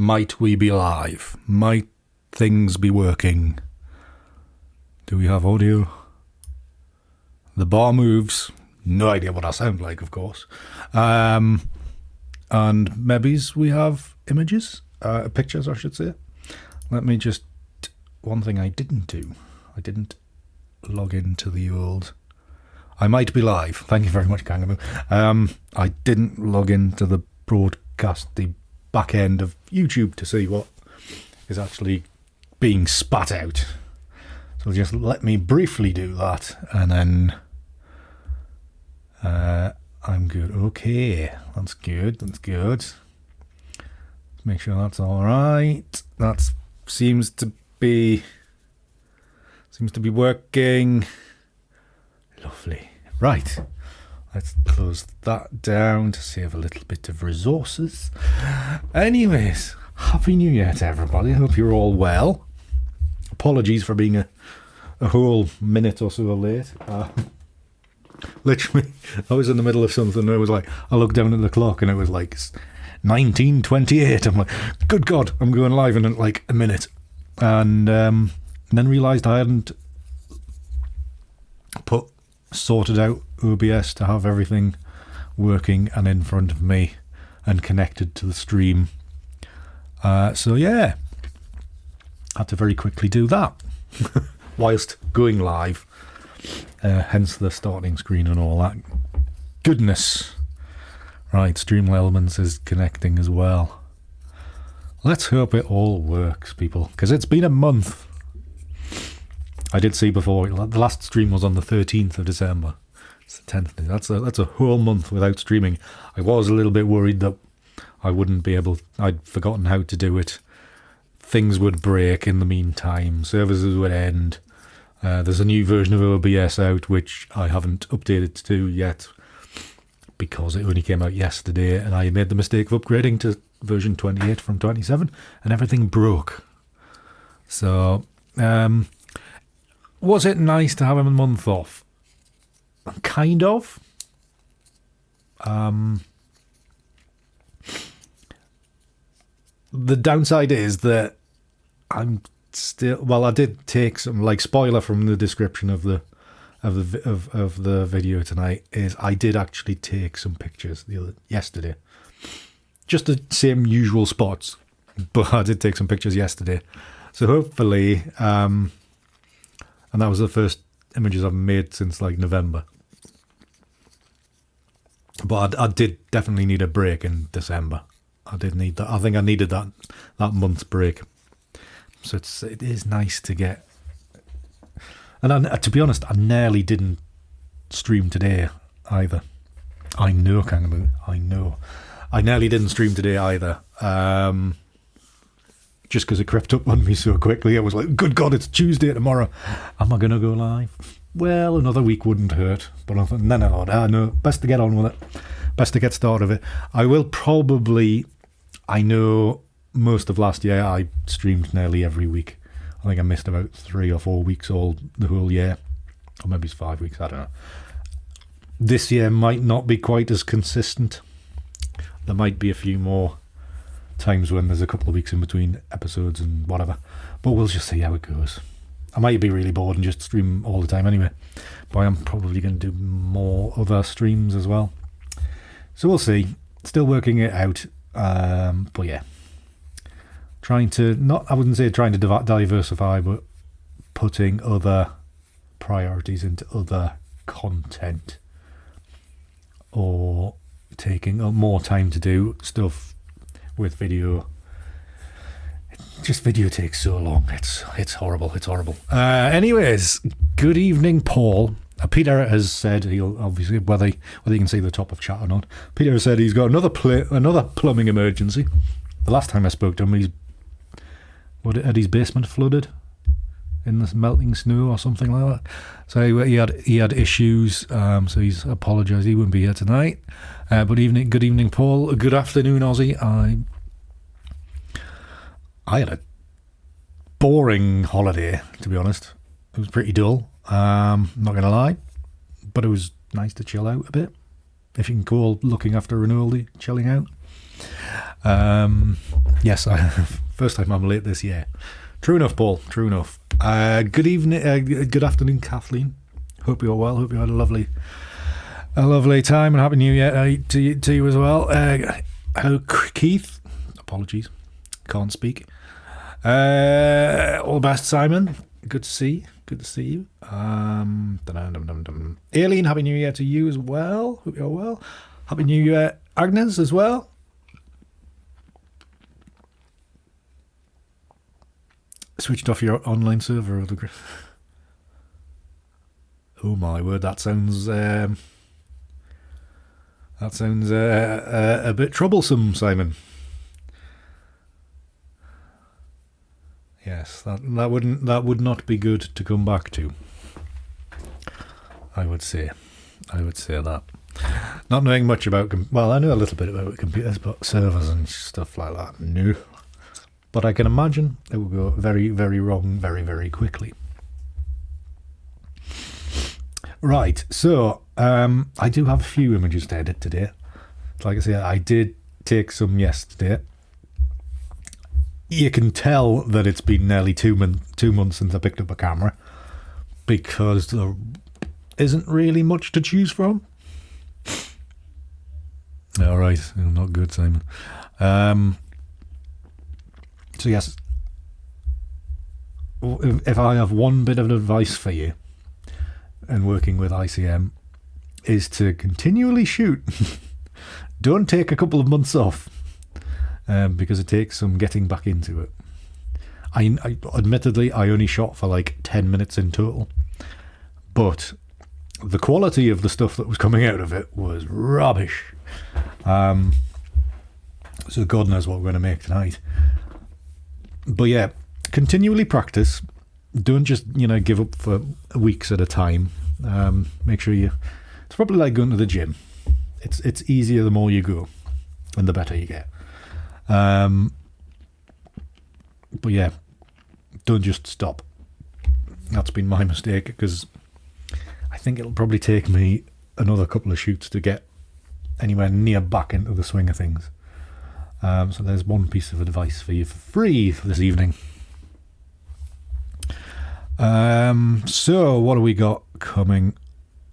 Might we be live? Might things be working? Do we have audio? The bar moves. No idea what I sound like, of course. And maybe we have images, pictures, I should say. Let me just... One thing I didn't do. I didn't log into the old... I might be live. Thank you very much, Kangaroo. I didn't log into the broadcast, the back end of YouTube to see what is actually being spat out. So just let me briefly do that, and then I'm good. Okay, that's good. That's good. Let's make sure that's all right. That seems to be working. Lovely. Right. Let's close that down to save a little bit of resources. Anyways, Happy New Year to everybody. I hope you're all well. Apologies for being a whole minute or so late. Literally, I was in the middle of something and I looked down at the clock and it was like 19:28. I'm like, good God, I'm going live in like a minute. And then realised I hadn't sorted out OBS to have everything working and in front of me and connected to the stream. So yeah, had to very quickly do that whilst going live. Hence the starting screen and all that goodness. Right, Streamlit Elements is connecting as well. Let's hope it all works, people, because it's been a month. I did see before, the last stream was on the 13th of December. It's the 10th. That's a whole month without streaming. I was a little bit worried that I wouldn't be able... I'd forgotten how to do it. Things would break in the meantime. Services would end. There's a new version of OBS out, which I haven't updated to yet because it only came out yesterday, and I made the mistake of upgrading to version 28 from 27, and everything broke. So... was it nice to have him a month off? Kind of. The downside is that I'm still... Well, I did take some, like, spoiler from the description of the video tonight is I did actually take some pictures yesterday. Just the same usual spots, but I did take some pictures yesterday. So hopefully... and that was the first images I've made since like November. But I did definitely need a break in December. I did need that. I think I needed that month's break. So it is nice to get. And to be honest, I nearly didn't stream today either. I know, Kangaroo. I know. I nearly didn't stream today either. Just because it crept up on me so quickly. I was like, good God, it's Tuesday tomorrow. Am I going to go live? Well, another week wouldn't hurt. But I thought, no, best to get on with it. Best to get started with it. I will probably... I know most of last year I streamed nearly every week. I think I missed about 3 or 4 weeks the whole year. Or maybe it's 5 weeks, I don't know. This year might not be quite as consistent. There might be a few more times when there's a couple of weeks in between episodes and whatever, but we'll just see how it goes. I might be really bored and just stream all the time anyway, but I'm probably going to do more other streams as well, so we'll see. Still working it out, but yeah, trying to I wouldn't say trying to diversify, but putting other priorities into other content, or taking more time to do stuff with video. Just video takes so long. It's horrible. It's horrible. Anyways, good evening, Paul. Peter has said he'll obviously whether you can see the top of chat or not. Peter has said he's got another plumbing emergency. The last time I spoke to him, had his basement flooded in the melting snow or something like that. So he had issues. So he's apologised. He won't be here tonight. But good evening, Paul. Good afternoon, Aussie. I had a boring holiday, to be honest. It was pretty dull. Not going to lie, but it was nice to chill out a bit. If you can call looking after an oldie chilling out. Yes, first time I'm late this year. True enough, Paul. True enough. Good evening. Good afternoon, Kathleen. Hope you're well. Hope you had a lovely time, and happy New Year to you as well. Hello, Keith. Apologies, can't speak. All the best, Simon. Good to see you. Aileen, happy New Year to you as well. Hope you're well. Happy New Year, Agnes, as well. Switched off your online server. Oh my word, that sounds a bit troublesome, Simon. Yes, that would not be good to come back to. I would say that. Not knowing much about I know a little bit about computers, but servers and stuff like that, no. But I can imagine it will go very, very wrong very, very quickly. Right, so I do have a few images to edit today. Like I said, I did take some yesterday. You can tell that it's been nearly 2 months since I picked up a camera, because there isn't really much to choose from. All right, not good, Simon. So yes, if I have one bit of advice for you, and working with ICM, is to continually shoot. Don't take a couple of months off, because it takes some getting back into it. I admittedly, I only shot for like 10 minutes in total, but the quality of the stuff that was coming out of it was rubbish. So God knows what we're going to make tonight. But yeah, continually practice. Don't just, give up for weeks at a time. Make sure it's probably like going to the gym. It's easier the more you go and the better you get. But yeah, don't just stop. That's been my mistake, because I think it'll probably take me another couple of shoots to get anywhere near back into the swing of things. So there's one piece of advice for you for free this evening. So what do we got coming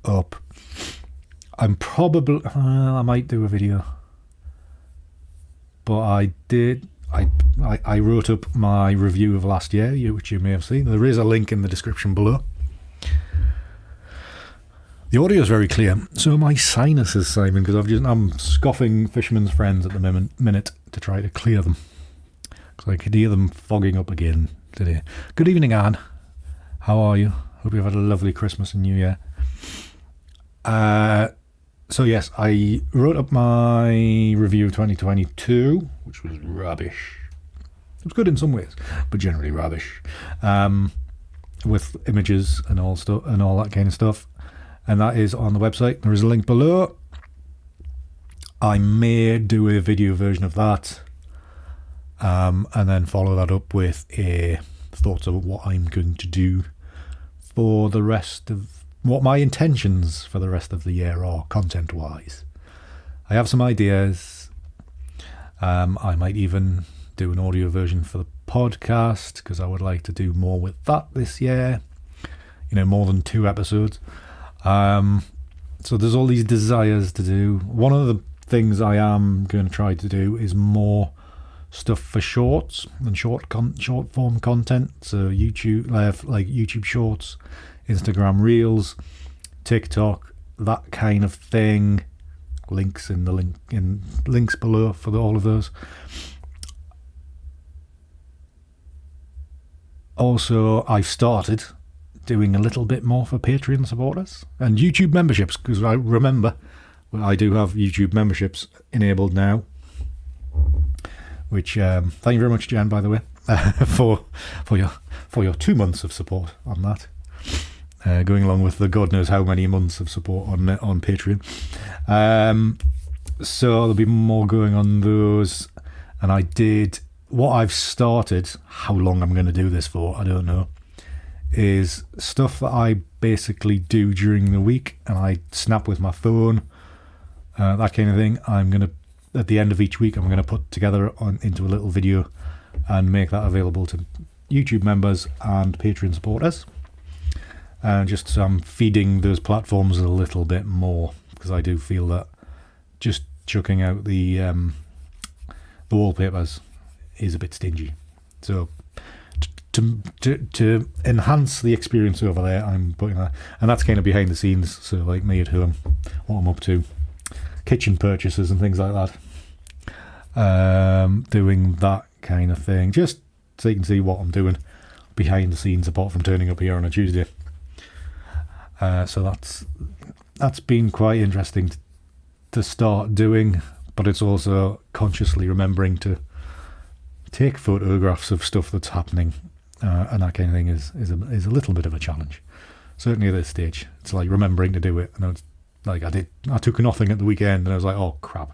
up? I might do a video, but I wrote up my review of last year, which you may have seen. There is a link in the description below. The audio is very clear. So my sinuses, Simon, because I'm scoffing Fisherman's Friends at the minute to try to clear them, because I could hear them fogging up again today. Good evening, Anne. How are you? Hope you've had a lovely Christmas and New Year. So yes, I wrote up my review of 2022, which was rubbish. It was good in some ways, but generally rubbish. With images and all that kind of stuff. And that is on the website. There is a link below. I may do a video version of that, and then follow that up with a thoughts of what I'm going to do for the rest of what my intentions for the rest of the year are, content wise. I have some ideas. I might even do an audio version for the podcast, because I would like to do more with that this year, more than 2 episodes. So there's all these desires to do. One of the things I am going to try to do is more stuff for shorts and short form content. So YouTube, like YouTube Shorts, Instagram Reels, TikTok, that kind of thing. Links links below for all of those. Also, I've started doing a little bit more for Patreon supporters and YouTube memberships, because I remember I do have YouTube memberships enabled now, which thank you very much, Jan, by the way, for your 2 months of support on that, going along with the God knows how many months of support on Patreon. So there'll be more going on those. And what I've started, how long I'm going to do this for, I don't know, is stuff that I basically do during the week and I snap with my phone, that kind of thing. I'm going to at the end of each week, I'm going to put together into a little video and make that available to YouTube members and Patreon supporters. And just feeding those platforms a little bit more, because I do feel that just chucking out the wallpapers is a bit stingy. So to enhance the experience over there, I'm putting that, and that's kind of behind the scenes. So like me at home, what I'm up to, kitchen purchases and things like that, doing that kind of thing, just so you can see what I'm doing behind the scenes, apart from turning up here on a Tuesday. So that's been quite interesting to start doing, but it's also consciously remembering to take photographs of stuff that's happening, and that kind of thing is a little bit of a challenge. Certainly at this stage, it's like remembering to do it. And it's like I took nothing at the weekend, and I was like, oh crap,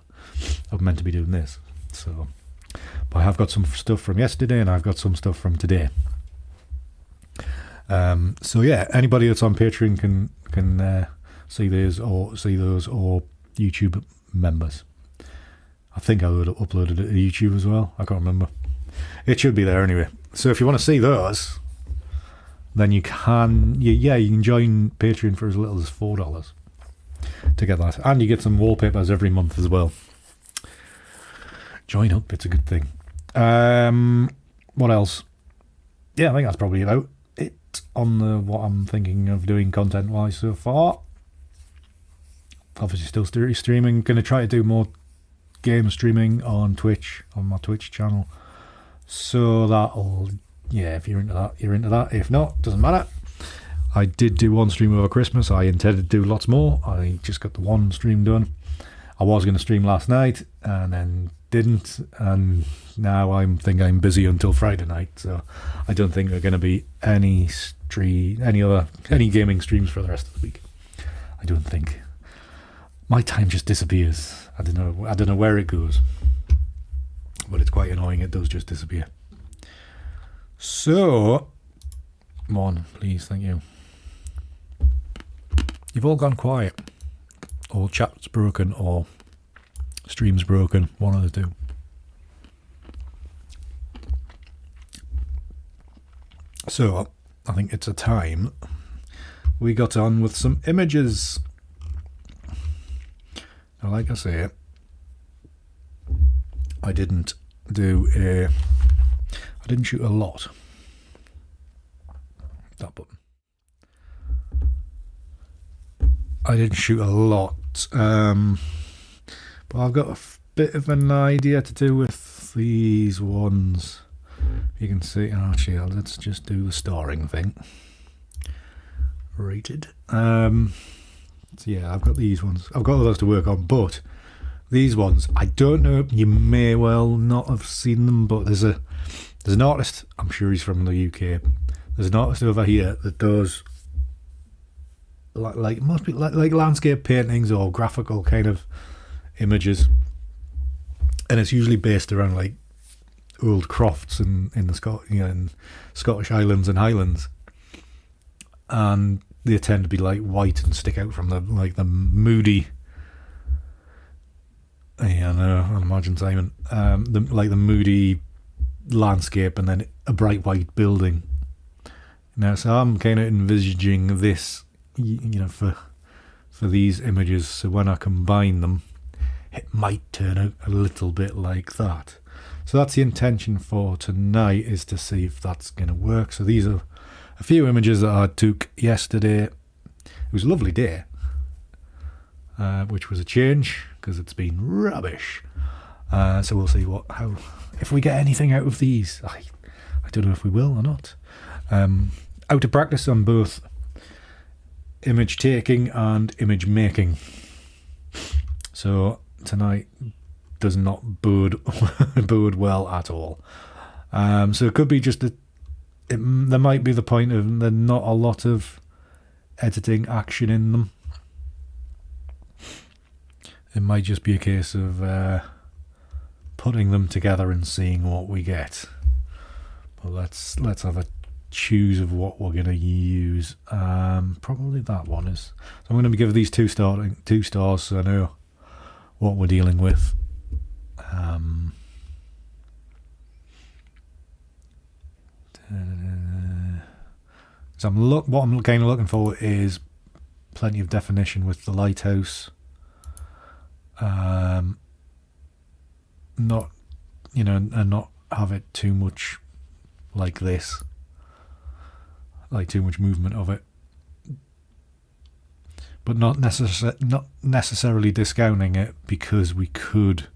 I'm meant to be doing this. So, but I have got some stuff from yesterday, and I've got some stuff from today. So yeah, anybody that's on Patreon can see those or YouTube members. I think I would have uploaded it to YouTube as well. I can't remember. It should be there anyway. So if you want to see those, then you can. You can join Patreon for as little as $4 to get that, and you get some wallpapers every month as well. Join up; it's a good thing. What else? Yeah, I think that's probably about it on what I'm thinking of doing content-wise so far. Obviously, still streaming. Going to try to do more game streaming on Twitch, on my Twitch channel. So that'll, if you're into that, you're into that. If not, doesn't matter. I did do one stream over Christmas. I intended to do lots more. I just got the one stream done. I was going to stream last night and then didn't, and now I'm busy until Friday night. So I don't think there are going to be any gaming streams for the rest of the week. I don't think. My time just disappears. I don't know where it goes, but it's quite annoying. It does just disappear. So, come on, please, thank you. You've all gone quiet. Or chat's broken, or stream's broken. One of the two. So, I think it's a time we got on with some images. Now, like I say, I didn't shoot a lot. That button. I didn't shoot a lot, but I've got a bit of an idea to do with these ones. You can see, actually, let's just do the starring thing. Rated. So yeah, I've got these ones. I've got others to work on, but these ones, I don't know. You may well not have seen them, but there's an artist. I'm sure he's from the UK. There's an artist over here that does like must be like landscape paintings or graphical kind of images, and it's usually based around like old crofts in the in Scottish Highlands and Highlands, and they tend to be like white and stick out from the moody. Yeah, I know. I imagine Simon. The moody landscape, and then a bright white building. Now, so I'm kind of envisaging this, for these images. So when I combine them, it might turn out a little bit like that. So that's the intention for tonight, is to see if that's going to work. So these are a few images that I took yesterday. It was a lovely day, which was a change because it's been rubbish. So we'll see if we get anything out of these. I don't know if we will or not. Out of practice on both image taking and image making. So tonight does not bode well at all. So it could be just there might be the point of there's not a lot of editing action in them. It might just be a case of putting them together and seeing what we get. But let's have a choose of what we're going to use. Probably that one is. So I'm going to give these two stars so I know what we're dealing with. So what I'm kind of looking for is plenty of definition with the lighthouse. Not, and not have it too much like this, like too much movement of it, but not necessarily discounting it, because we could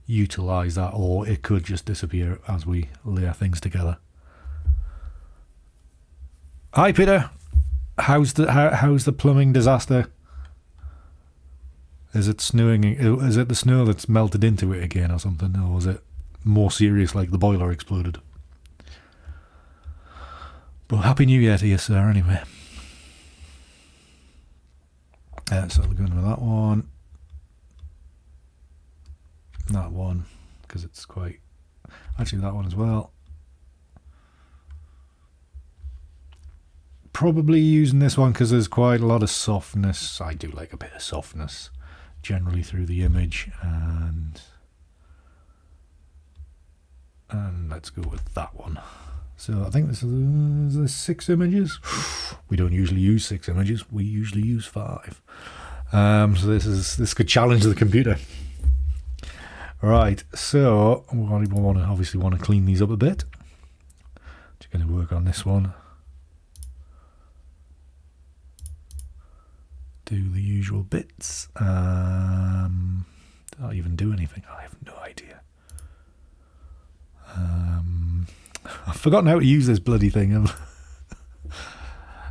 utilize that, or it could just disappear as we layer things together. Hi Peter, how's the plumbing disaster? Is it snowing? Is it the snow that's melted into it again or something, or is it more serious, like the boiler exploded? But Happy New Year to you, sir, anyway. So we're going with that one. That one, because it's quite... Actually, that one as well. Probably using this one because there's quite a lot of softness. I do like a bit of softness generally through the image, and let's go with that one. So I think this is 6 images. We don't usually use 6 images. We usually use 5. So this could challenge the computer. Right. So we obviously want to clean these up a bit. Just going to work on this one. Do the usual bits. Did I even do anything? I have no idea. I've forgotten how to use this bloody thing. I've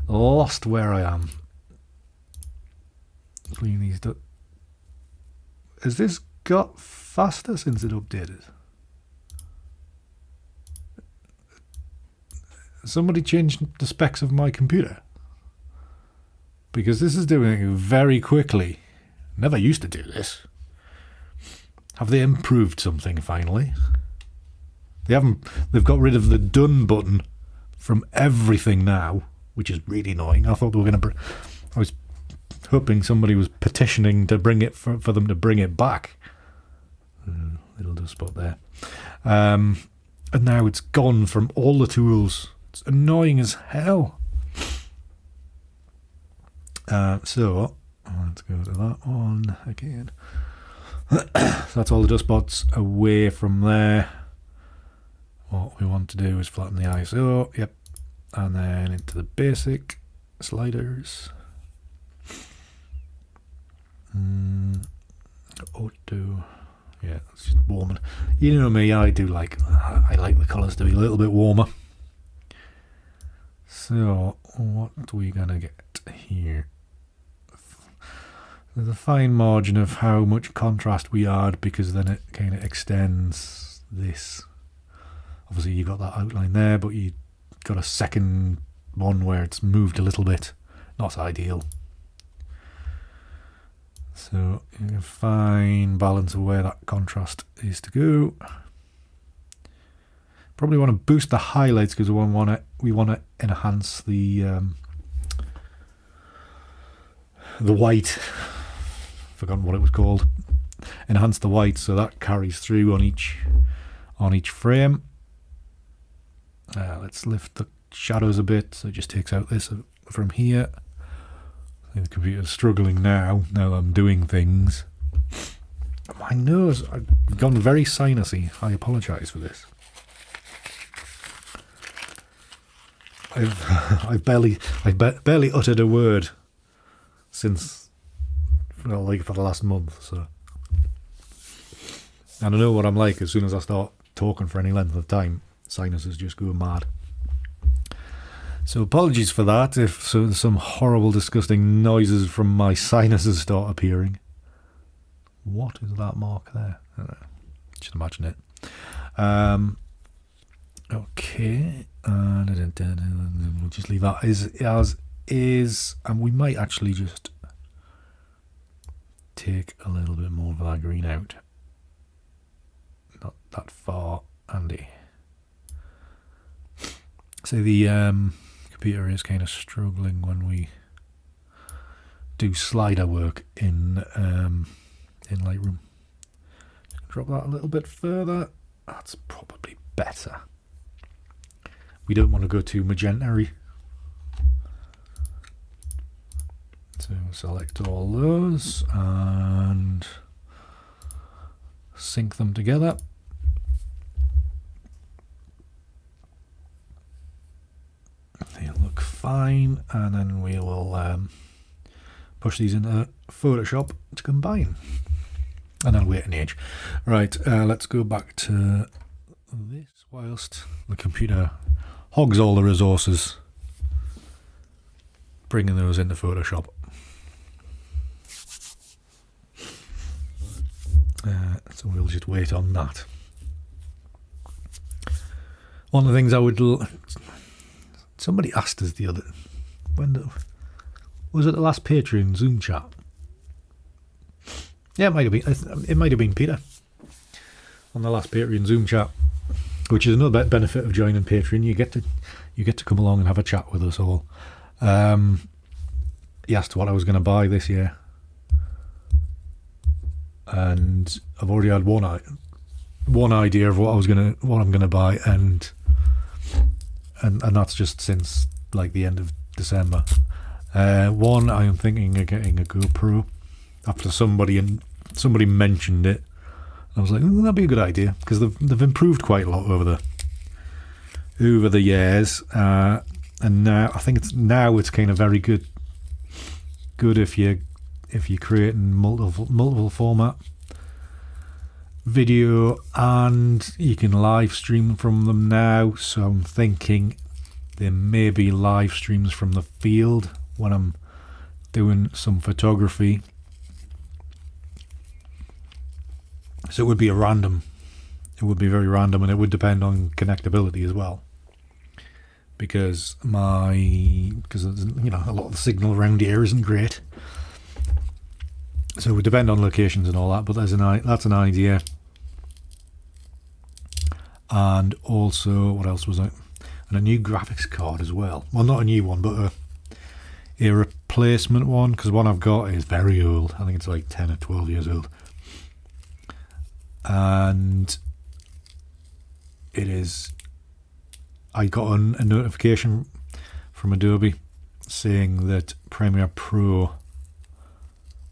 lost where I am. Clean these up. Has this got faster since it updated? Somebody changed the specs of my computer, because this is doing it very quickly. Never used to do this. Have they improved something finally? They haven't. They've got rid of the done button from everything now, which is really annoying. I thought they were going to. I was hoping somebody was petitioning to bring it for them to bring it back. Little dust spot there. And now it's gone from all the tools. It's annoying as hell. So let's go to that one again. So that's all the dust spots away from there. What we want to do is flatten the ISO, yep, and then into the basic sliders. Auto, yeah, it's just warming. You know me, I like the colours to be a little bit warmer. So what are we gonna get here? There's a fine margin of how much contrast we add, because then it kind of extends this. Obviously you got that outline there, but you got a second one where it's moved a little bit. Not ideal. So you can fine balance of where that contrast is to go. Probably want to boost the highlights, because we want to enhance the white. Forgotten what it was called. Enhance the white, so that carries through on each frame. Let's lift the shadows a bit, so it just takes out this from here. I think the computer's struggling now I'm doing things. My nose, I've gone very sinusy. I apologise for this. I've barely uttered a word since, well, like for the last month. So, and I know what I'm like. As soon as I start talking for any length of time, sinuses just go mad. So apologies for that if some horrible, disgusting noises from my sinuses start appearing. What is that mark there? I don't know. Just imagine it. Okay. We'll just leave that as is, and we might actually just take a little bit more of that green out. Not that far, Andy. So the computer is kind of struggling when we do slider work in Lightroom. drop that a little bit further. That's probably better. We don't want to go too magenta-y. So select all those and sync them together. They look fine, and then we will push these into Photoshop to combine. And then wait an age. Right, let's go back to this whilst the computer hogs all the resources, bringing those into Photoshop. So we'll just wait on that. One of the things I would... Somebody asked us the other... Was it the last Patreon Zoom chat? Yeah, it might have been. It might have been Peter on the last Patreon Zoom chat, which is another benefit of joining Patreon. You get to come along and have a chat with us all. He asked what I was going to buy this year, and I've already had one idea of what I'm gonna buy, and that's just since like the end of December. One, I am thinking of getting a GoPro after somebody mentioned it. I was like, that'd be a good idea, because they've improved quite a lot over the years, and now I think it's kind of very good if you're creating multiple format video, and you can live stream from them now. So I'm thinking there may be live streams from the field when I'm doing some photography. So it would be very random, and it would depend on connectability as well, because a lot of the signal around here isn't great. So it would depend on locations and all that, but that's an idea. And also, what else was it? And a new graphics card as well. Well, not a new one, but a replacement one, because the one I've got is very old. I think it's like 10 or 12 years old. And it is... I got a notification from Adobe saying that Premiere Pro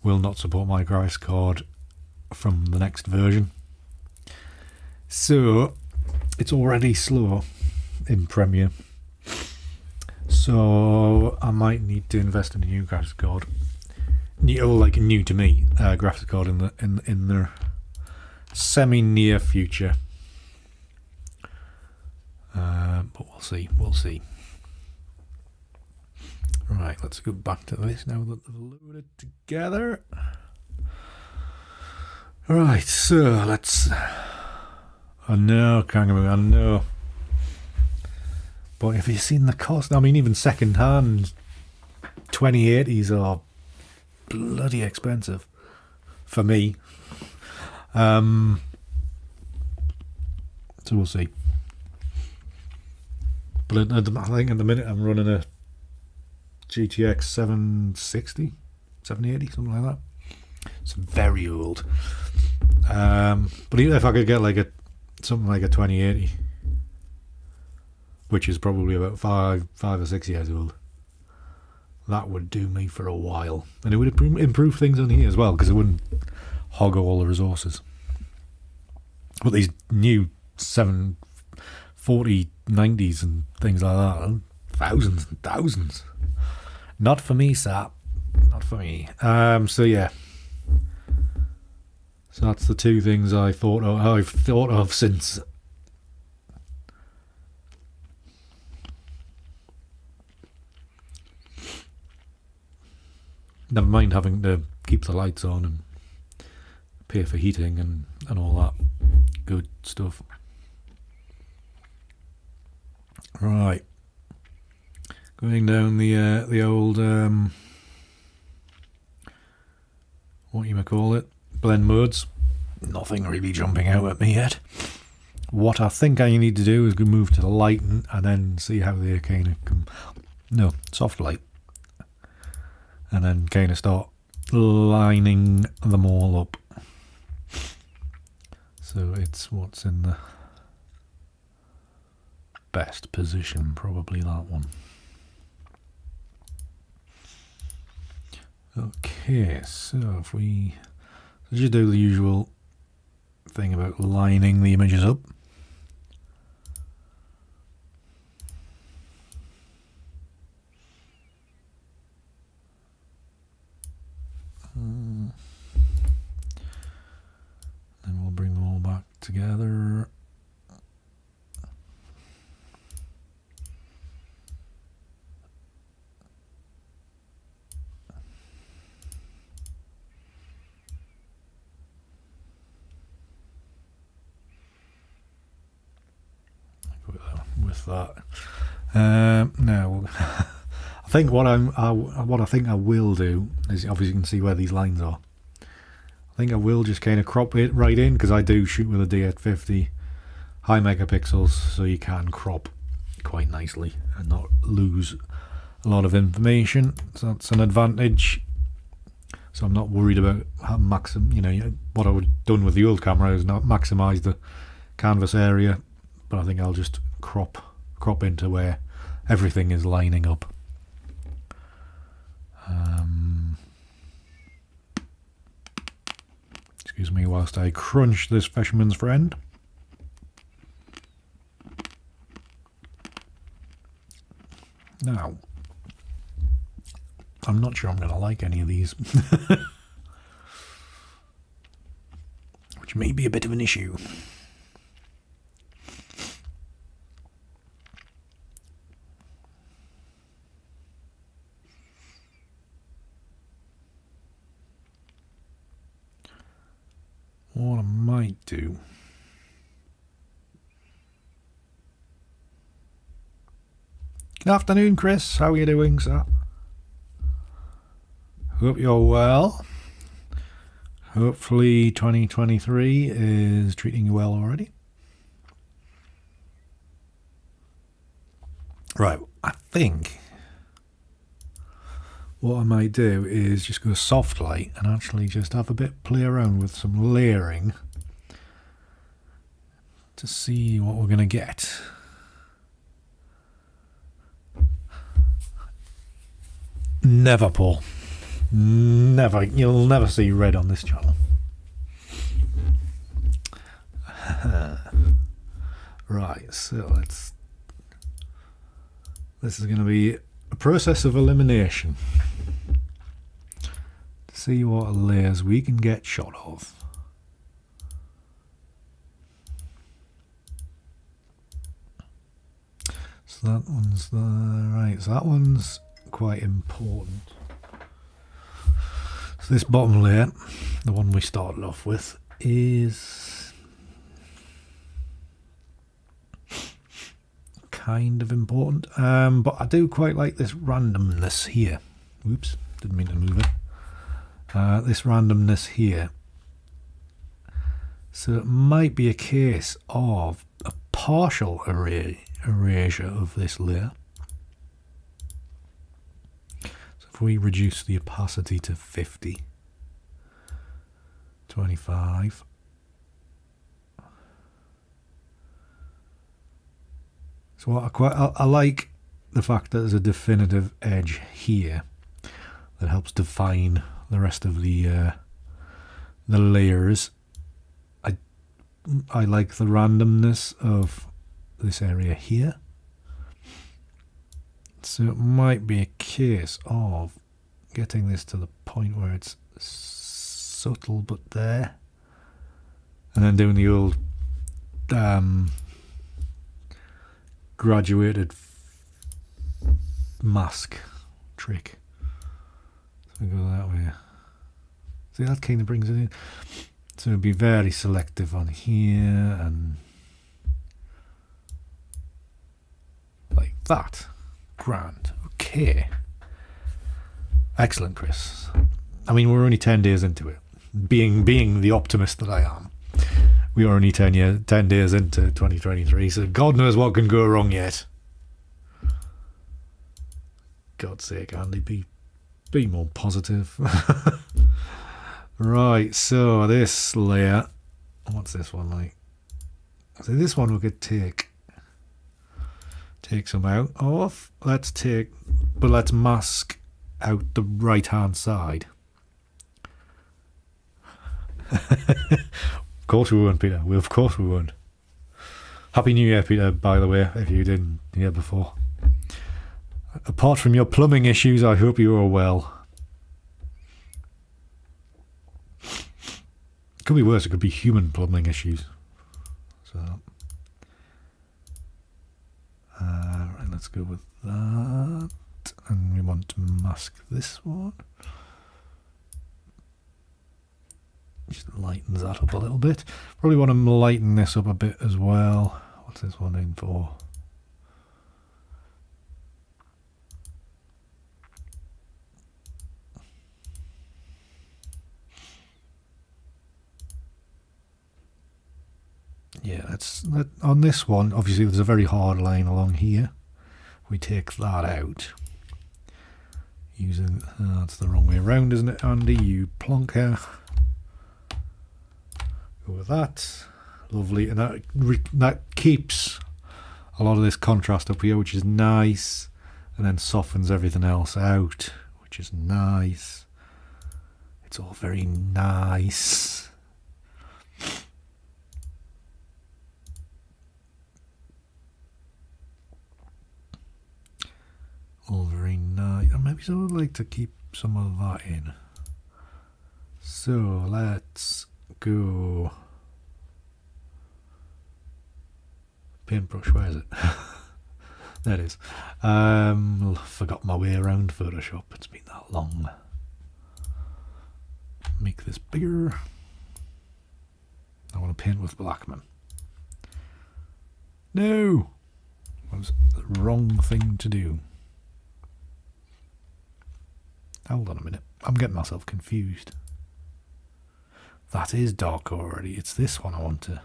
will not support my graphics card from the next version. So it's already slow in Premiere. So I might need to invest in a new graphics card. New to me graphics card in the semi-near future. But we'll see. Right, let's go back to this now that they've loaded together. Right, so let's... I know, Kangaroo, I know. But if you've seen the cost, I mean, even second-hand 2080s are bloody expensive for me. So we'll see. But I think at the minute I'm running a GTX 760, 780, something like that. It's very old. But even if I could get something like a 2080, which is probably about 5 or 6 years old, that would do me for a while. And it would improve things on here as well, because it wouldn't hog all the resources. But these new 740 90s and things like that, thousands and thousands. Not for me, sir. Not for me. So yeah. So that's the two things I've thought of since. Never mind having to keep the lights on and pay for heating and all that good stuff. Right. Going down the old what you may call it, blend modes. Nothing really jumping out at me yet. What I think I need to do is go move to the lighting and then see how they kind of come. No, soft light. And then kind of start lining them all up. So it's what's in the best position, probably that one. Okay, so if we just do the usual thing about lining the images up. Then we'll bring them all back together. With that, now I think what I think I will do is, obviously you can see where these lines are. I think I will just kind of crop it right in, because I do shoot with a D850 high megapixels, so you can crop quite nicely and not lose a lot of information. So that's an advantage. So I'm not worried about how what I would have done with the old camera is not maximize the canvas area, but I think I'll just crop into where everything is lining up. Excuse me whilst I crunch this fisherman's friend. Now, I'm not sure I'm going to like any of these, which may be a bit of an issue. What I might do, good afternoon, Chris. How are you doing, sir? Hope you're well. Hopefully 2023 is treating you well already. Right, I think what I might do is just go soft light and actually just have a bit play around with some layering to see what we're going to get. Never, Paul. Never. You'll never see red on this channel. Right, so this is going to be a process of elimination to see what layers we can get shot of. So that one's right. So that one's quite important. So this bottom layer, the one we started off with, is kind of important, but I do quite like this randomness here. Oops, didn't mean to move it. This randomness here. So it might be a case of a partial erasure of this layer. So if we reduce the opacity to 50, 25, so I like the fact that there's a definitive edge here that helps define the rest of the layers. I like the randomness of this area here. So it might be a case of getting this to the point where it's subtle but there, and then doing the old graduated mask trick. So we go that way. See, that kind of brings it in. So it'll be very selective on here and like that. Grand. Okay. Excellent, Chris. I mean, we're only 10 days into it. Being the optimist that I am, we are only 10 days into 2023, so God knows what can go wrong yet. God's sake, Andy, be more positive. Right, so this layer What's this one like? So this one we could take some out of. Let's mask out the right hand side. Of course we won't, Peter. Of course we won't. Happy New Year, Peter, by the way, if you didn't hear before. Apart from your plumbing issues, I hope you are well. Could be worse, it could be human plumbing issues. So, right, let's go with that. And we want to mask this one. Just lightens that up a little bit. Probably want to lighten this up a bit as well. What's this one in for? Yeah, on this one, obviously there's a very hard line along here. We take that out. Using, that's the wrong way around, isn't it, Andy? You plonker. Go with that. Lovely. And that keeps a lot of this contrast up here, which is nice. And then softens everything else out, which is nice. It's all very nice. All very nice. And maybe I would like to keep some of that in. So let's go. Paintbrush, where is it? There it is. Forgot my way around Photoshop. It's been that long. Make this bigger. I want to paint with Blackman. No! That was the wrong thing to do. Hold on a minute. I'm getting myself confused. That is dark already. It's this one I want to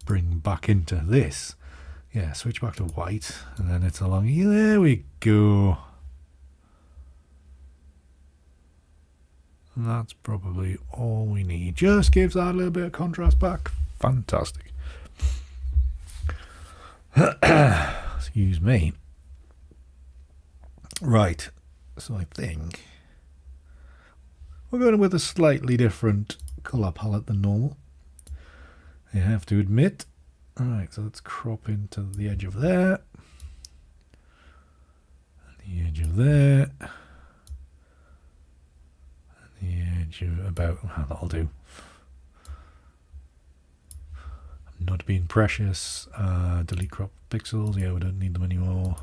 bring back into this. Yeah, switch back to white. And then it's along here. There we go. And that's probably all we need. Just gives that a little bit of contrast back. Fantastic. Excuse me. Right, so I think we're going with a slightly different colour palette than normal. I have to admit. Alright, so let's crop into the edge of there. The edge of there. And the edge of about, that'll do. I'm not being precious. Delete crop pixels, yeah, we don't need them anymore.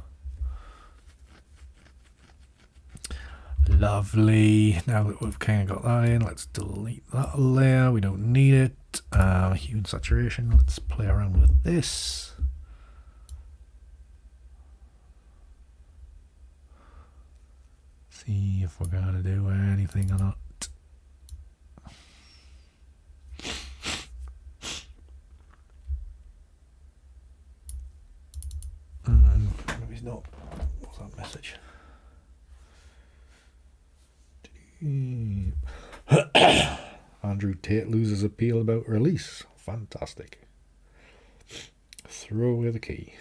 Lovely. Now that we've kind of got that in, let's delete that layer. We don't need it. Hue and saturation. Let's play around with this. See if we're going to do anything or not. Maybe it's not. What's that message? Andrew Tate loses appeal about release. Fantastic. Throw away the key.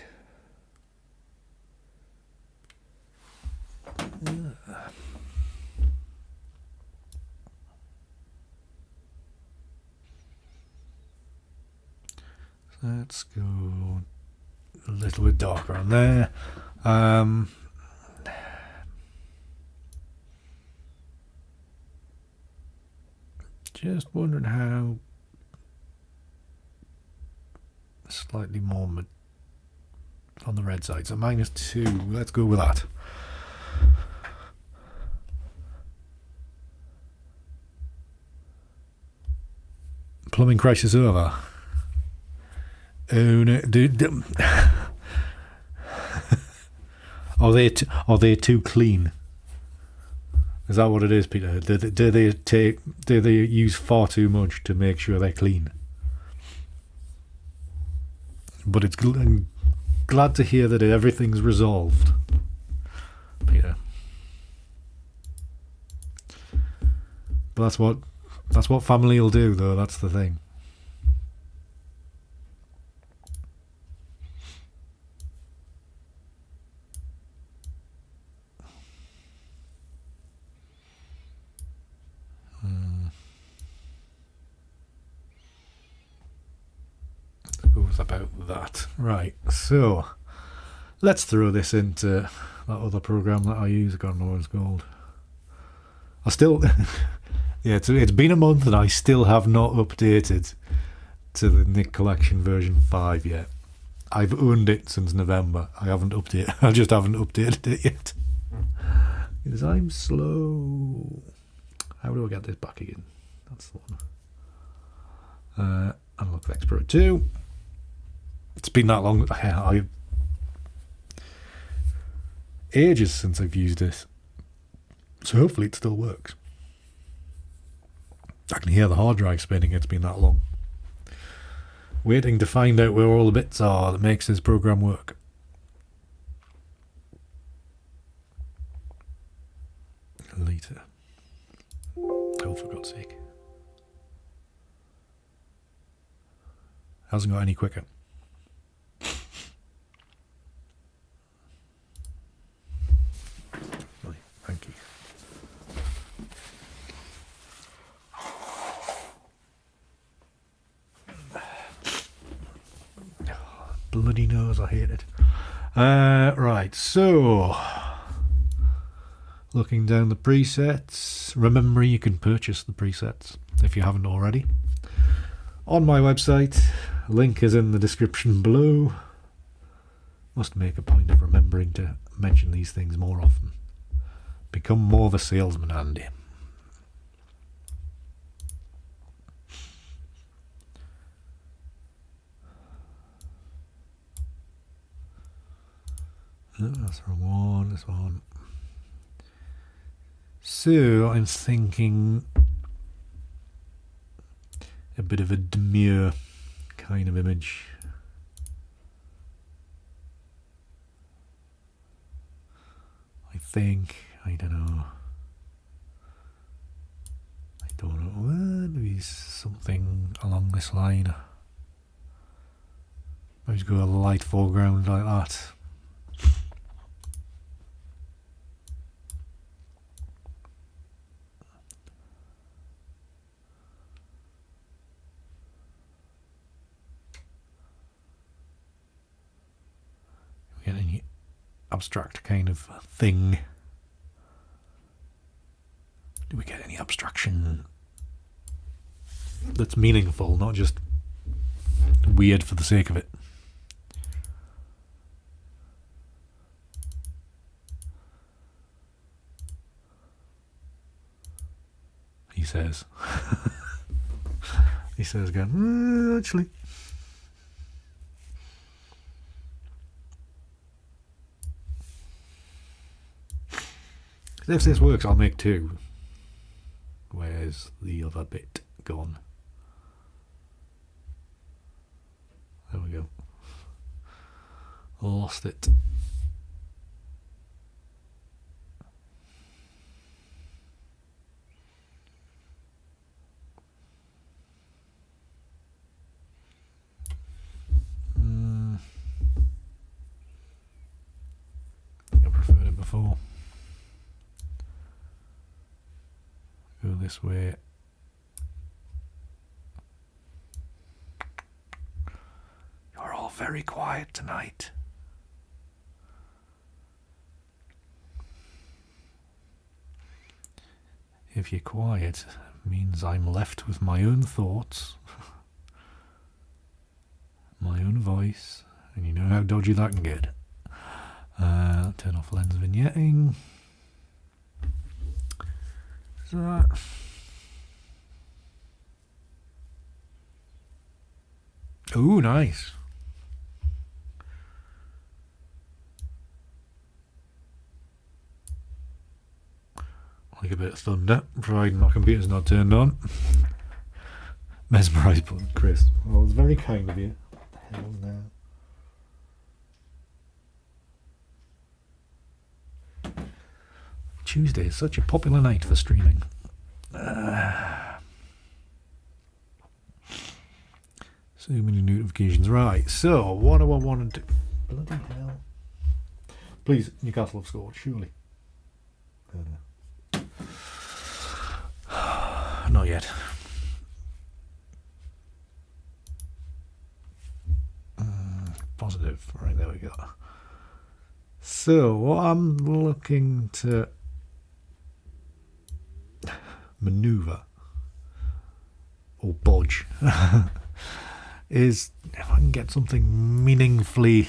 Let's go a little bit darker on there. Just wondering how slightly more on the red side. So -2. Let's go with that. Plumbing crisis over. Oh no, dude. Are they too clean? Is that what it is, Peter? Do they use far too much to make sure they're clean? But it's I'm glad to hear that everything's resolved, Peter. But that's what That's what family will do, though. That's the thing. Goes about that. Right, so let's throw this into that other program that I use. I can't remember what it's called. I still, yeah, it's been a month and I still have not updated to the Nick Collection version 5 yet. I've owned it since November. I haven't updated. I just haven't updated it yet because I'm slow. How do I get this back again? That's the one. Unlock X Pro 2. It's been that long. Ages since I've used this. So hopefully it still works. I can hear the hard drive spinning. It's been that long. Waiting to find out where all the bits are that makes this program work. Later. Oh, for God's sake. Hasn't got any quicker. Thank you. Bloody nose, I hate it. Right, so looking down the presets, remember you can purchase the presets if you haven't already on my website. Link is in the description below. Must make a point of remembering to mention these things more often. Become more of a salesman, Andy. Oh, that's the wrong one. This one. So I'm thinking a bit of a demure kind of image. I don't know. Maybe something along this line. Maybe go a light foreground like that. We get any abstract kind of thing. Do we get any abstraction that's meaningful, not just weird for the sake of it? He says. He says again, actually. If this works, I'll make 2. Where's the other bit gone? There we go. Lost it. I preferred it before. Go this way. You're all very quiet tonight. If you're quiet, it means I'm left with my own thoughts, my own voice, and you know how dodgy that can get. Turn off lens vignetting. So ooh, nice. Like a bit of thunder, providing my computer's not turned on. Mesmerised by Chris. Well, it's very kind of you. What the hell now? Tuesday is such a popular night for streaming. So many notifications. Right, so what do I want to do? Bloody hell. Please, Newcastle have scored, surely. Not yet. Positive. Right, there we go. So, what I'm looking to maneuver or bodge is if I can get something meaningfully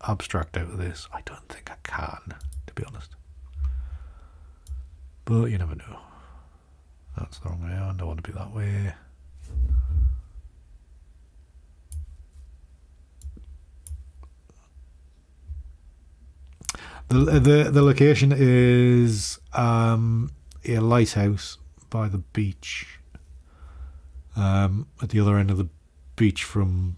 abstract out of this. I don't think I can, to be honest. But you never know. That's the wrong way. I don't want to be that way. The location is a lighthouse by the beach. At the other end of the beach from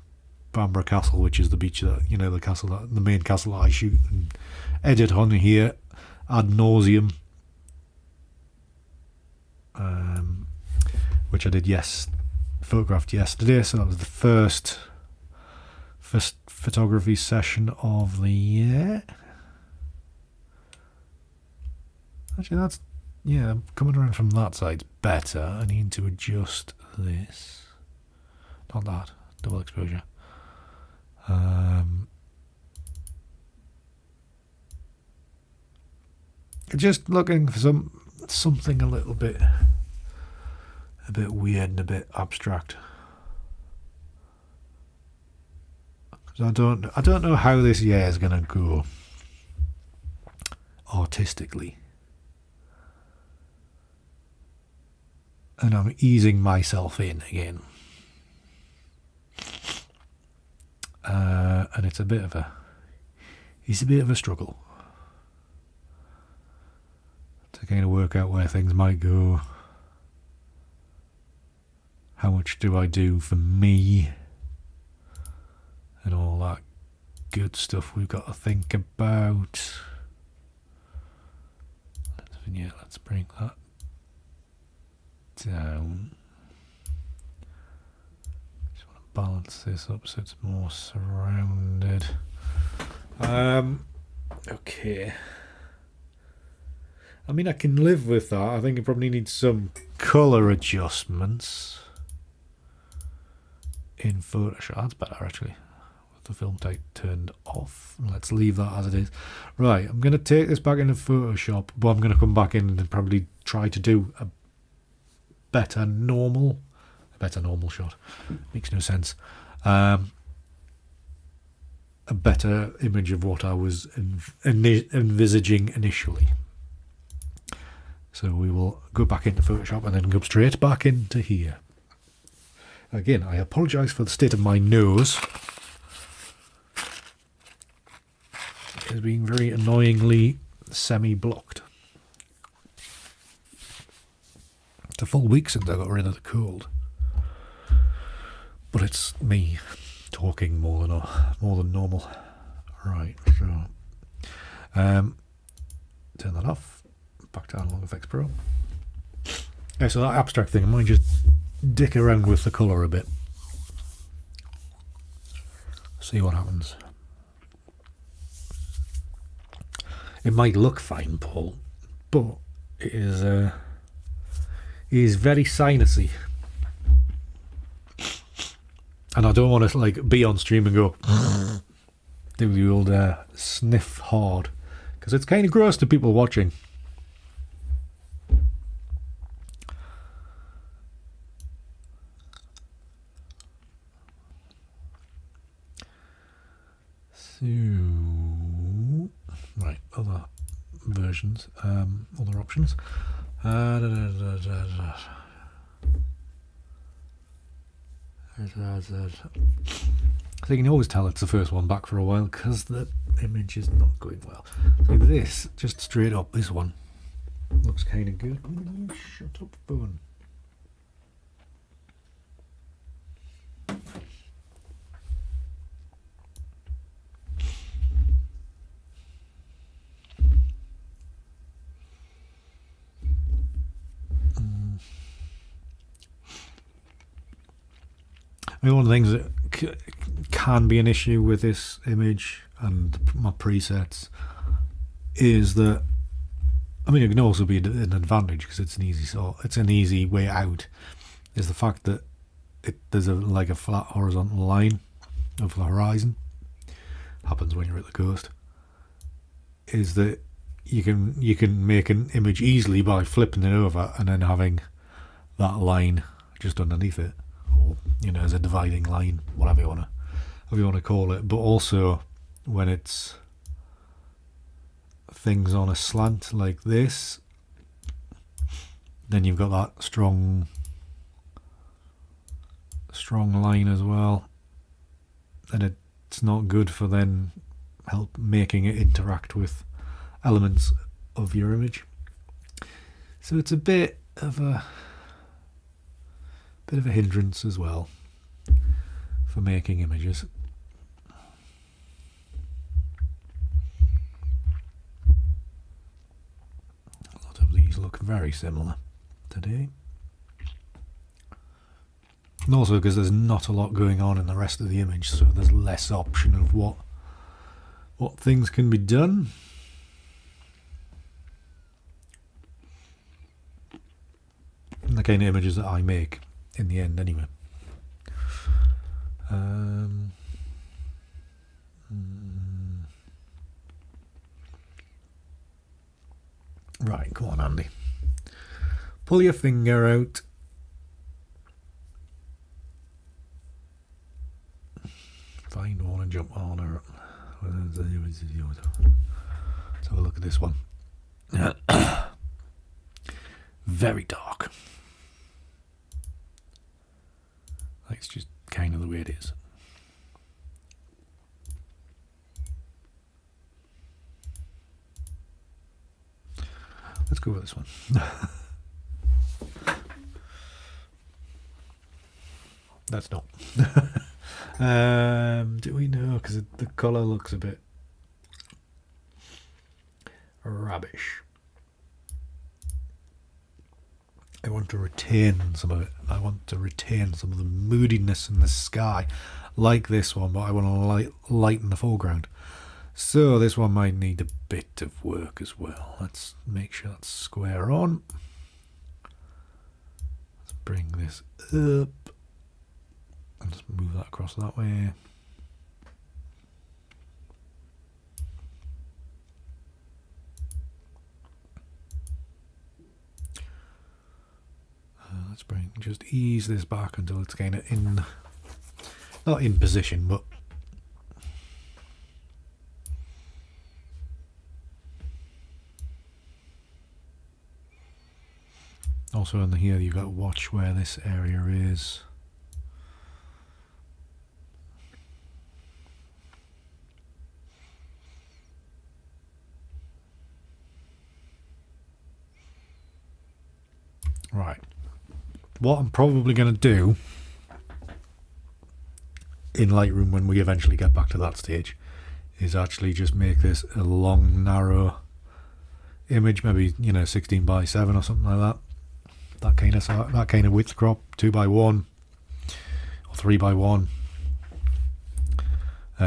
Bamburgh Castle, which is the beach that the main castle that I shoot and edit on here ad nauseum. Which I did photographed yesterday, so that was the first photography session of the year. Actually, coming around from that side's better. I need to adjust this. Not that, double exposure. Just looking for something a little bit weird and a bit abstract. I don't know how this year is gonna go artistically. And I'm easing myself in again. And it's a bit of a struggle to kind of work out where things might go. How much do I do for me? And all that good stuff we've got to think about. Let's bring that down. Just want to balance this up so it's more surrounded. Okay. I mean, I can live with that. I think it probably needs some colour adjustments in Photoshop. That's better, actually. With the film type turned off. Let's leave that as it is. Right, I'm going to take this back into Photoshop, but I'm going to come back in and probably try to do a better normal shot. Makes no sense. A better image of what I was envisaging initially. So we will go back into Photoshop and then go straight back into here. Again, I apologise for the state of my nose. It is being very annoyingly semi-blocked. It's a full week since I got rid of the cold. But it's me talking more than normal. Right, so turn that off. Back to Analog Effects Pro. Okay, so that abstract thing, I might just dick around with the colour a bit. See what happens. It might look fine, Paul, but it is very sinusy. And I don't want to be on stream and go do the old sniff hard, because it's kind of gross to people watching. So, right, other versions, other options. So you can always tell it's the first one back for a while because the image is not going well. So this, just straight up, this one looks kind of good. Will you shut up, phone? I mean, one of the things that can be an issue with this image and my presets is that, I mean, it can also be an advantage because it's an easy way out, is the fact that there's like a flat horizontal line of the horizon. Happens when you're at the coast. Is that you can make an image easily by flipping it over and then having that line just underneath it, or as a dividing line, whatever you want to call it. But also when it's things on a slant like this, then you've got that strong line as well, and it's not good for then making it interact with elements of your image. So it's a bit of a hindrance as well for making images. A lot of these look very similar today. And also because there's not a lot going on in the rest of the image, so there's less option of what things can be done. And the kind of images that I make in the end anyway. Right, come on Andy. Pull your finger out. Find one and jump on her. Let's have a look at this one. Very dark. It's just kind of the way it is. Let's go with this one. That's not. Do we know? Because the colour looks a bit rubbish. I want to retain some of it. I want to retain some of the moodiness in the sky, like this one, but I want to lighten the foreground. So this one might need a bit of work as well. Let's make sure that's square on. Let's bring this up. And just move that across that way. Let's just ease this back until it's kind of not in position, but also in here you've got to watch where this area is. Right. What I'm probably going to do in Lightroom when we eventually get back to that stage is actually just make this a long, narrow image, maybe 16 by 7 or something like that. That kind of width crop, 2 by 1 or 3 by 1.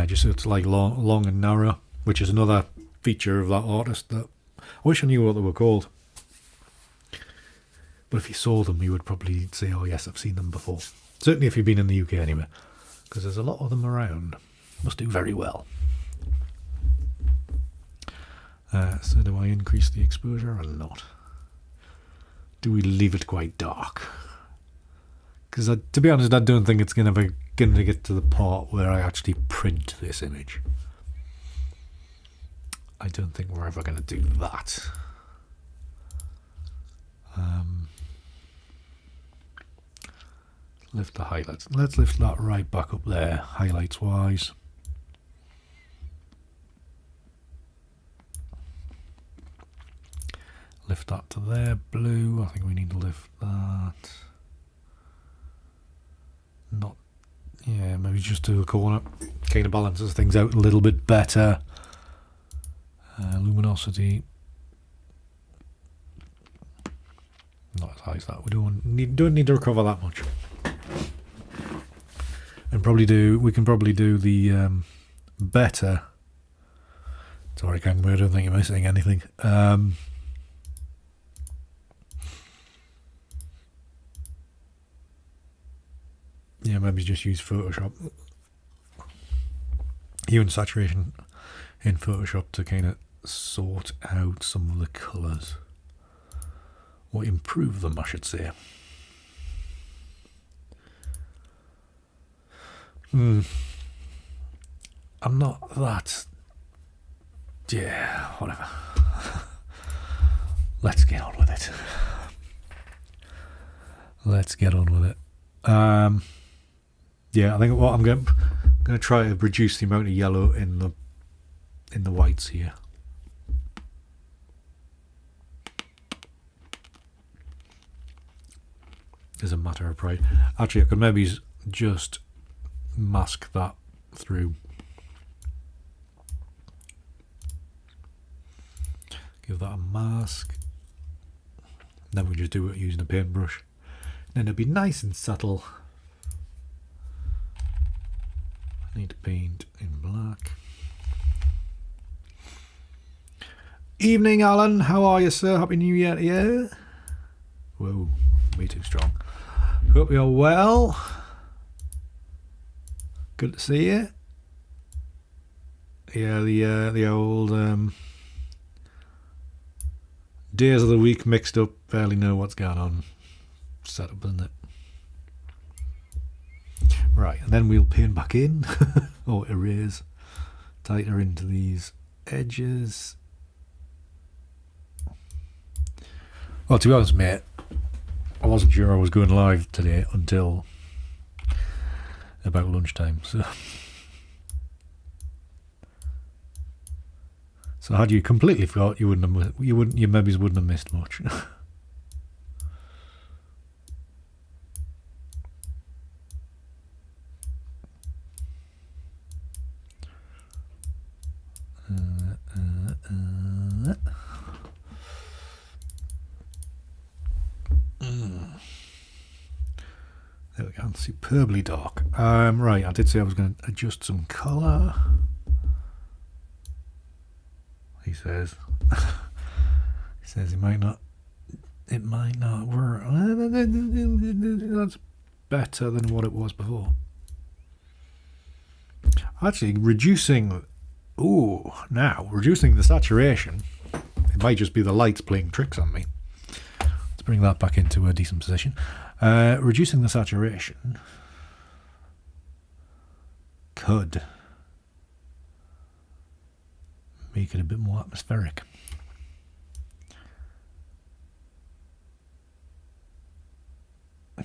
Just so it's like long and narrow, which is another feature of that artist that I wish I knew what they were called. But if you saw them, you would probably say, oh yes, I've seen them before. Certainly if you've been in the UK anyway, because there's a lot of them around. Must do very well. So do I increase the exposure or not? Do we leave it quite dark? Because to be honest, I don't think it's going to get to the part where I actually print this image. I don't think we're ever going to do that. Lift the highlights. Let's lift that right back up there, highlights wise. Lift that to there, blue. I think we need to lift that. Not, yeah, maybe just to a corner. Kind of balances things out a little bit better. Luminosity. Not as high as that. We don't need to recover that much. And probably do the better. Sorry, Kangaroo, I don't think you're missing anything. Yeah, maybe just use Photoshop. Use saturation in Photoshop to kind of sort out some of the colours. Or improve them, I should say. I'm not that... Yeah, whatever. Let's get on with it. Yeah, I think what I'm going to try to reduce the amount of yellow in the whites here. As a matter of pride. Actually, I could maybe just mask that through. Give that a mask. Then we just do it using a paintbrush. Then it'll be nice and subtle. I need to paint in black. Evening, Alan. How are you, sir? Happy New Year to you. Whoa, way too strong. Hope you're well. Good to see you. Yeah, the old days of the week mixed up. Barely know what's going on. Setup, isn't it? Right, and then we'll paint back in, or erase tighter into these edges. Well, to be honest, mate, I wasn't sure I was going live today until about lunchtime. So had you completely forgot, you maybe wouldn't have missed much. There we go, superbly dark. Right, I did say I was going to adjust some colour. He says. He says it might not work. That's better than what it was before. Actually, reducing the saturation. It might just be the lights playing tricks on me. Let's bring that back into a decent position. Reducing the saturation could make it a bit more atmospheric.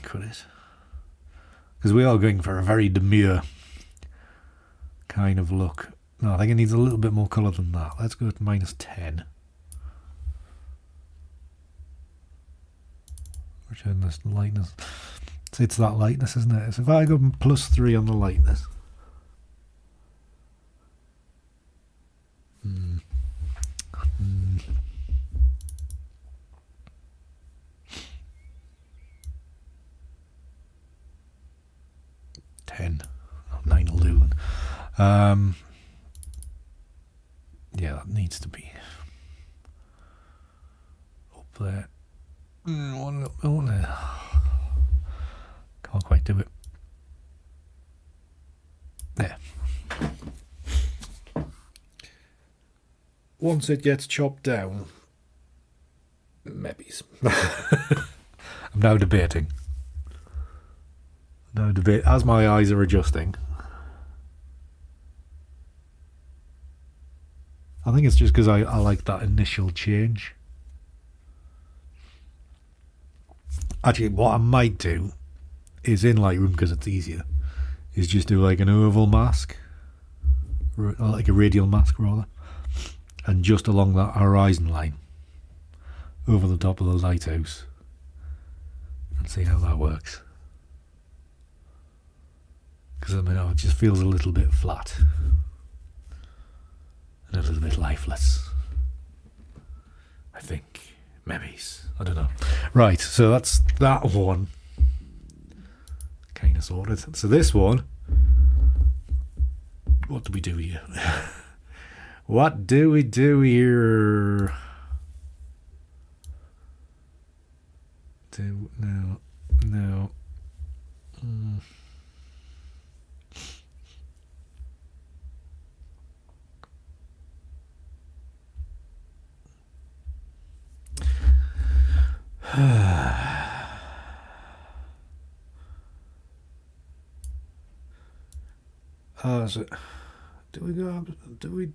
Could it? Because we are going for a very demure kind of look. No, I think it needs a little bit more colour than that. Let's go to -10. Return this lightness. It's that lightness, isn't it? So if I go +3 on the lightness. 10. 9 will do. Yeah, that needs to be up there. Can't quite do it. There. Once it gets chopped down, maybe. I'm now debating. As my eyes are adjusting. I think it's just because I like that initial change. Actually, what I might do is in Lightroom, because it's easier, is just do like an oval mask, or like a radial mask rather, and just along that horizon line over the top of the lighthouse, and see how that works. Because I mean, it just feels a little bit flat and a little bit lifeless. I think. Maybe. I don't know. Right, so that's that one kind of sorted. So this one, What do we do here? What do we do here? No. Oh, is it? Do we go? Do we?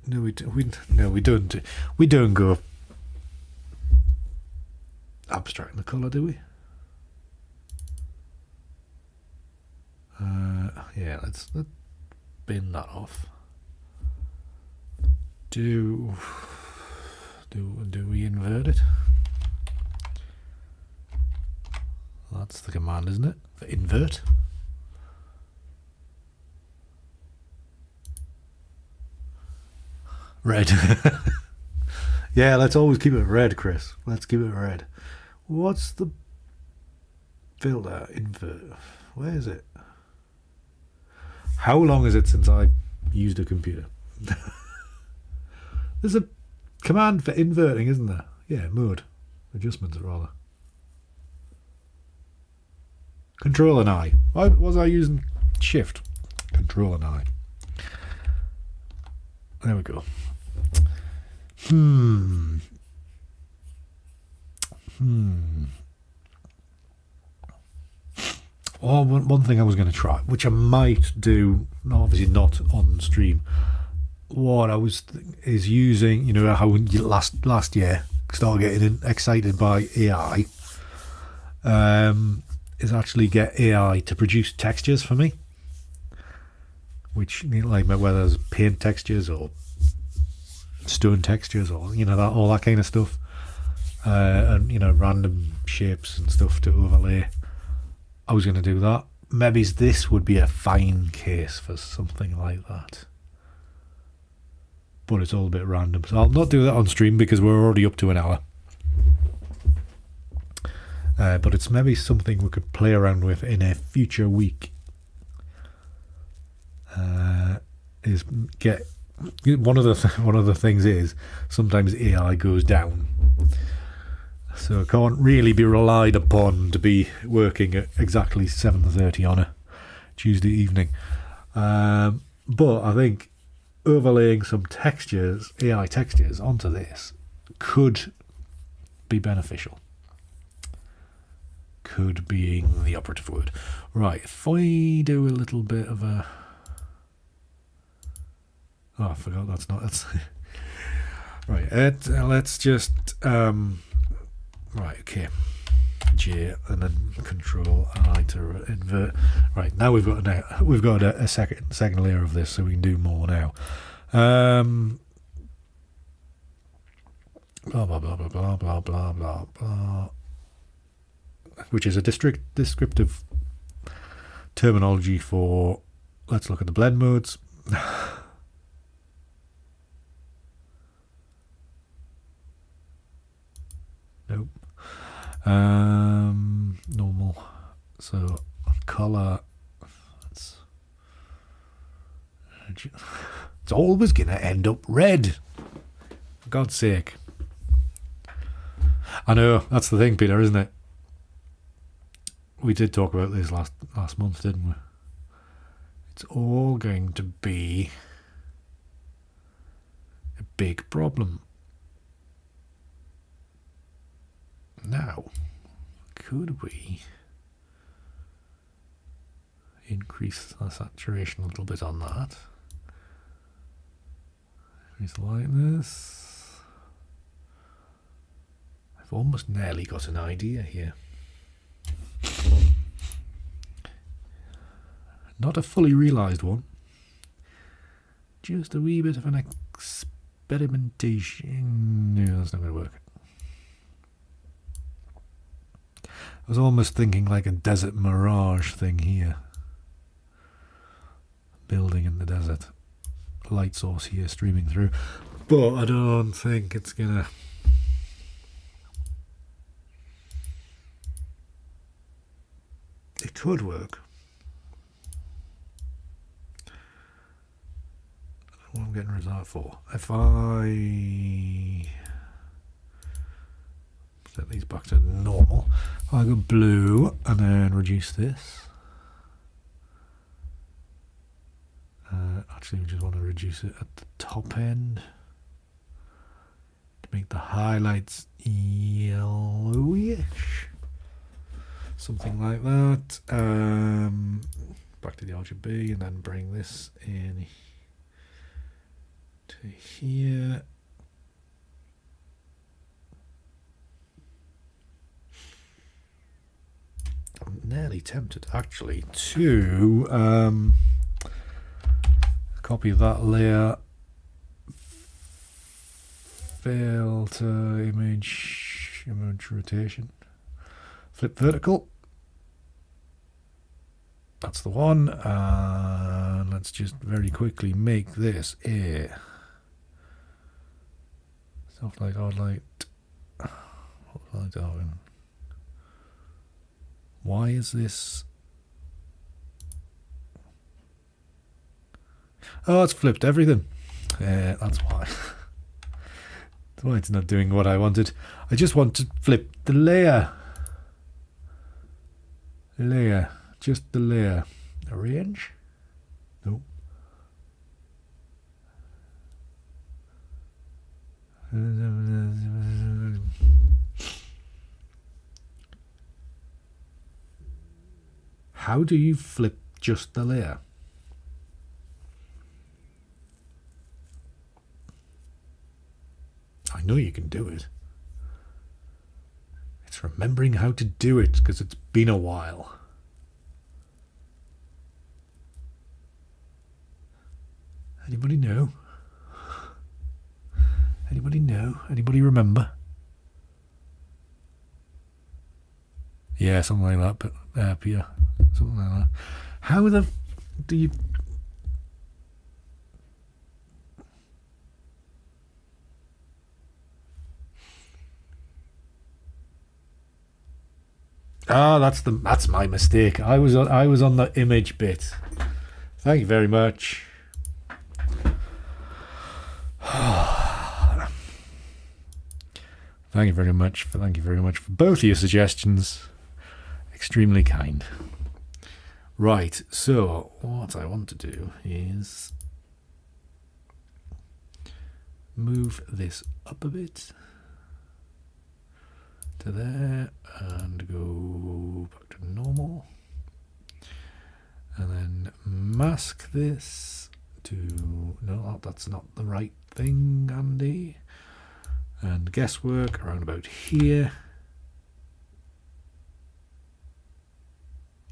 No, we don't. We don't go abstract in the colour, do we? Yeah, let's bin that off. Do we invert it? That's the command, isn't it? For invert. Red. Yeah, let's always keep it red, Chris. Let's keep it red. What's the filter? Invert. Where is it? How long is it since I used a computer? There's a command for inverting, isn't there? Yeah, mode. Adjustments, rather. Control and I. Why was I using shift? Control and I. There we go. Oh, one thing I was going to try, which I might do, obviously not on stream. What I was is using, you know, how last year started getting excited by AI. Is actually get AI to produce textures for me, which, you know, like whether it's paint textures or stone textures or, you know, that all that kind of stuff, and, you know, random shapes and stuff to overlay. I was going to do that. Maybe this would be a fine case for something like that, but it's all a bit random, so I'll not do that on stream because we're already up to an hour. But it's maybe something we could play around with in a future week. Is get one of the things is sometimes AI goes down, so it can't really be relied upon to be working at exactly 7:30 on a Tuesday evening. But I think overlaying some textures, AI textures, onto this could be beneficial. Could being the operative word. Right, if I do a little bit of a... Oh, I forgot that's right, let's just... right, okay. J and then Control I to invert. Right, now we've got a second layer of this, so we can do more now. Blah blah blah blah blah blah blah blah blah. Which is a descriptive terminology for, let's look at the blend modes. Nope. Normal. So color. It's always gonna end up red. For God's sake. I know, that's the thing, Peter, isn't it? We did talk about this last month, didn't we? It's all going to be a big problem. Now, could we increase the saturation a little bit on that? Increase the lightness. I've almost nearly got an idea here. Not a fully realised one. Just a wee bit of an experimentation. No, that's not going to work. I was almost thinking like a desert mirage thing here. Building in the desert. Light source here streaming through. But I don't think it's going to... It could work. What I'm getting rid of that for. If I set these back to normal, if I go blue and then reduce this. Actually, we just want to reduce it at the top end to make the highlights yellowish. Something like that. Back to the RGB and then bring this in to here. I'm nearly tempted actually to copy that layer, filter, image rotation, flip vertical. That's the one. And let's just very quickly make this a soft light, hard light. What light are we on? Why is this? Oh, it's flipped everything. That's why. That's why it's not doing what I wanted. I just want to flip the layer. Just the layer. Arrange? Nope. How do you flip just the layer? I know you can do it. It's remembering how to do it because it's been a while. Anybody know? Anybody know? Anybody remember? Yeah, something like that, but Pia. Something like that. How the do you? Ah, that's my mistake. I was on the image bit. Thank you very much. Thank you very much for both of your suggestions. Extremely kind. Right, so what I want to do is move this up a bit to there and go back to normal. And then mask this to, no, that's not the right thing, Andy. And guesswork around about here.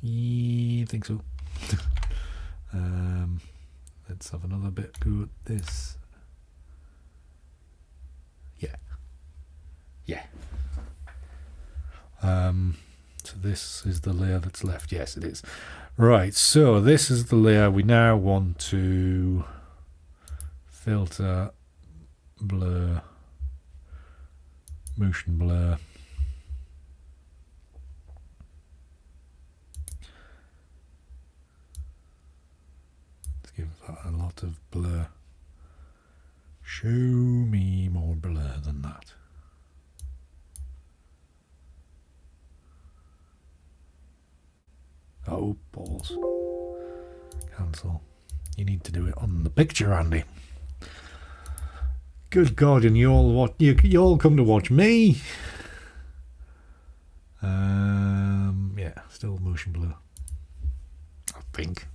Yeah, I think so. Let's have another bit go at this. Yeah. So this is the layer that's left. Yes, it is. Right, so this is the layer we now want to filter, blur, motion blur. Let's give that a lot of blur. Show me more blur than that. Oh, balls. Cancel. You need to do it on the picture, Andy. Good God, and you all come to watch me. Yeah, still motion blur. I think.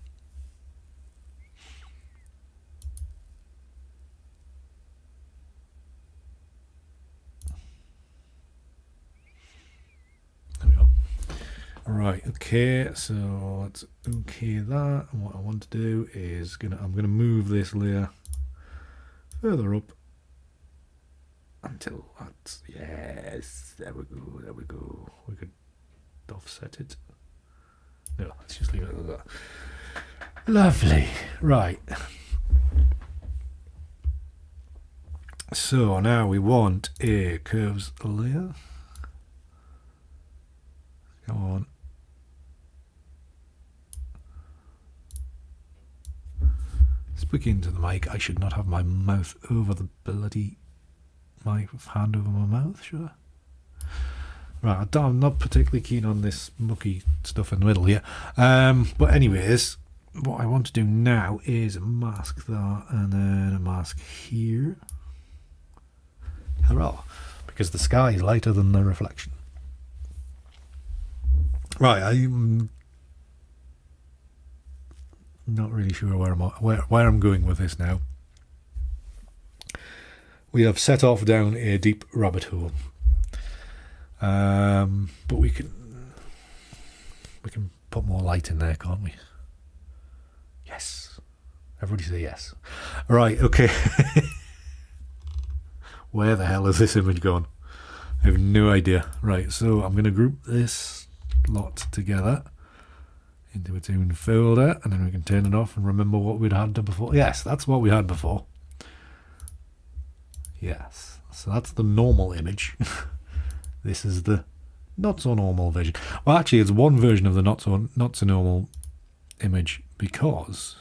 There we go. Right, okay, so let's okay that. And what I want to do is I'm gonna move this layer further up until that's, yes, there we go. We could offset it. No, let's just leave it like that. Lovely. Right. So now we want a curves layer. Come on. speaking to the mic, I should not have my mouth over the bloody... my hand over my mouth, should I? Right, I'm not particularly keen on this mucky stuff in the middle here. But anyways, what I want to do now is mask that and then a mask here. Hurrah! Because the sky is lighter than the reflection. Right, I'm not really sure where I'm going with this now. We have set off down a deep rabbit hole, but we can put more light in there, can't we? Yes, everybody say yes. Right, okay. Where the hell is this image gone? I have no idea. Right, so I'm going to group this lot together into its own folder, and then we can turn it off and remember what we'd had before. Yes, that's what we had before. Yes, so that's the normal image. This is the not so normal version. Well, actually, it's one version of the not so normal image, because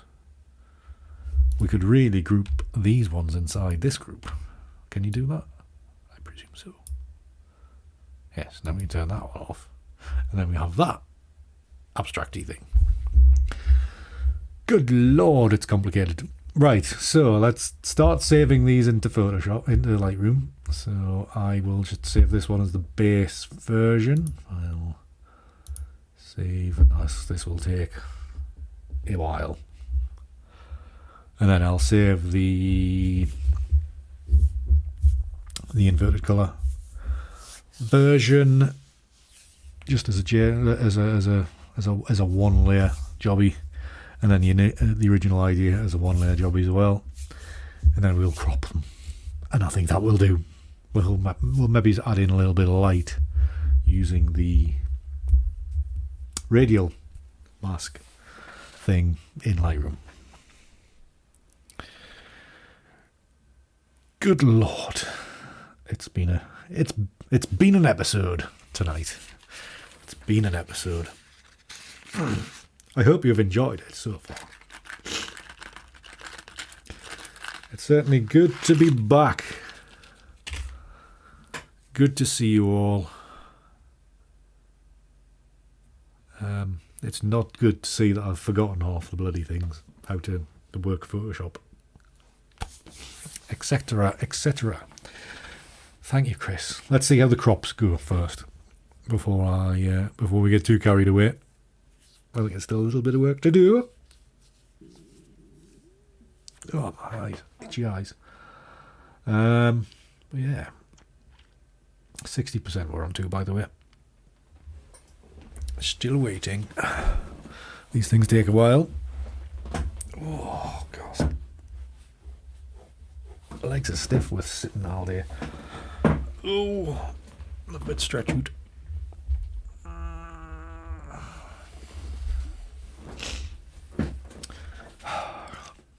we could really group these ones inside this group. Can you do that? I presume so. Yes, then we can turn that one off. And then we have that abstracty thing. Good Lord, it's complicated. Right, so let's start saving these into Photoshop, into Lightroom. So I will just save this one as the base version. I'll save, and this will take a while. And then I'll save the inverted color version just as a one layer jobby, and then the original idea as a one layer jobby as well, and then we'll crop them, and I think that will do. We'll maybe add in a little bit of light using the radial mask thing in Lightroom. Good Lord, it's been an episode tonight. It's been an episode. I hope you've enjoyed it so far. It's certainly good to be back. Good to see you all. It's not good to see that I've forgotten half the bloody things, how to work Photoshop, etc., etc. Thank you, Chris. Let's see how the crops go first, before we get too carried away. Well, there's still a little bit of work to do. Oh, my eyes, itchy eyes. But yeah, 60% we're on to, by the way. Still waiting. These things take a while. Oh God, my legs are stiff with sitting all day. Oh, I'm a bit stretched out.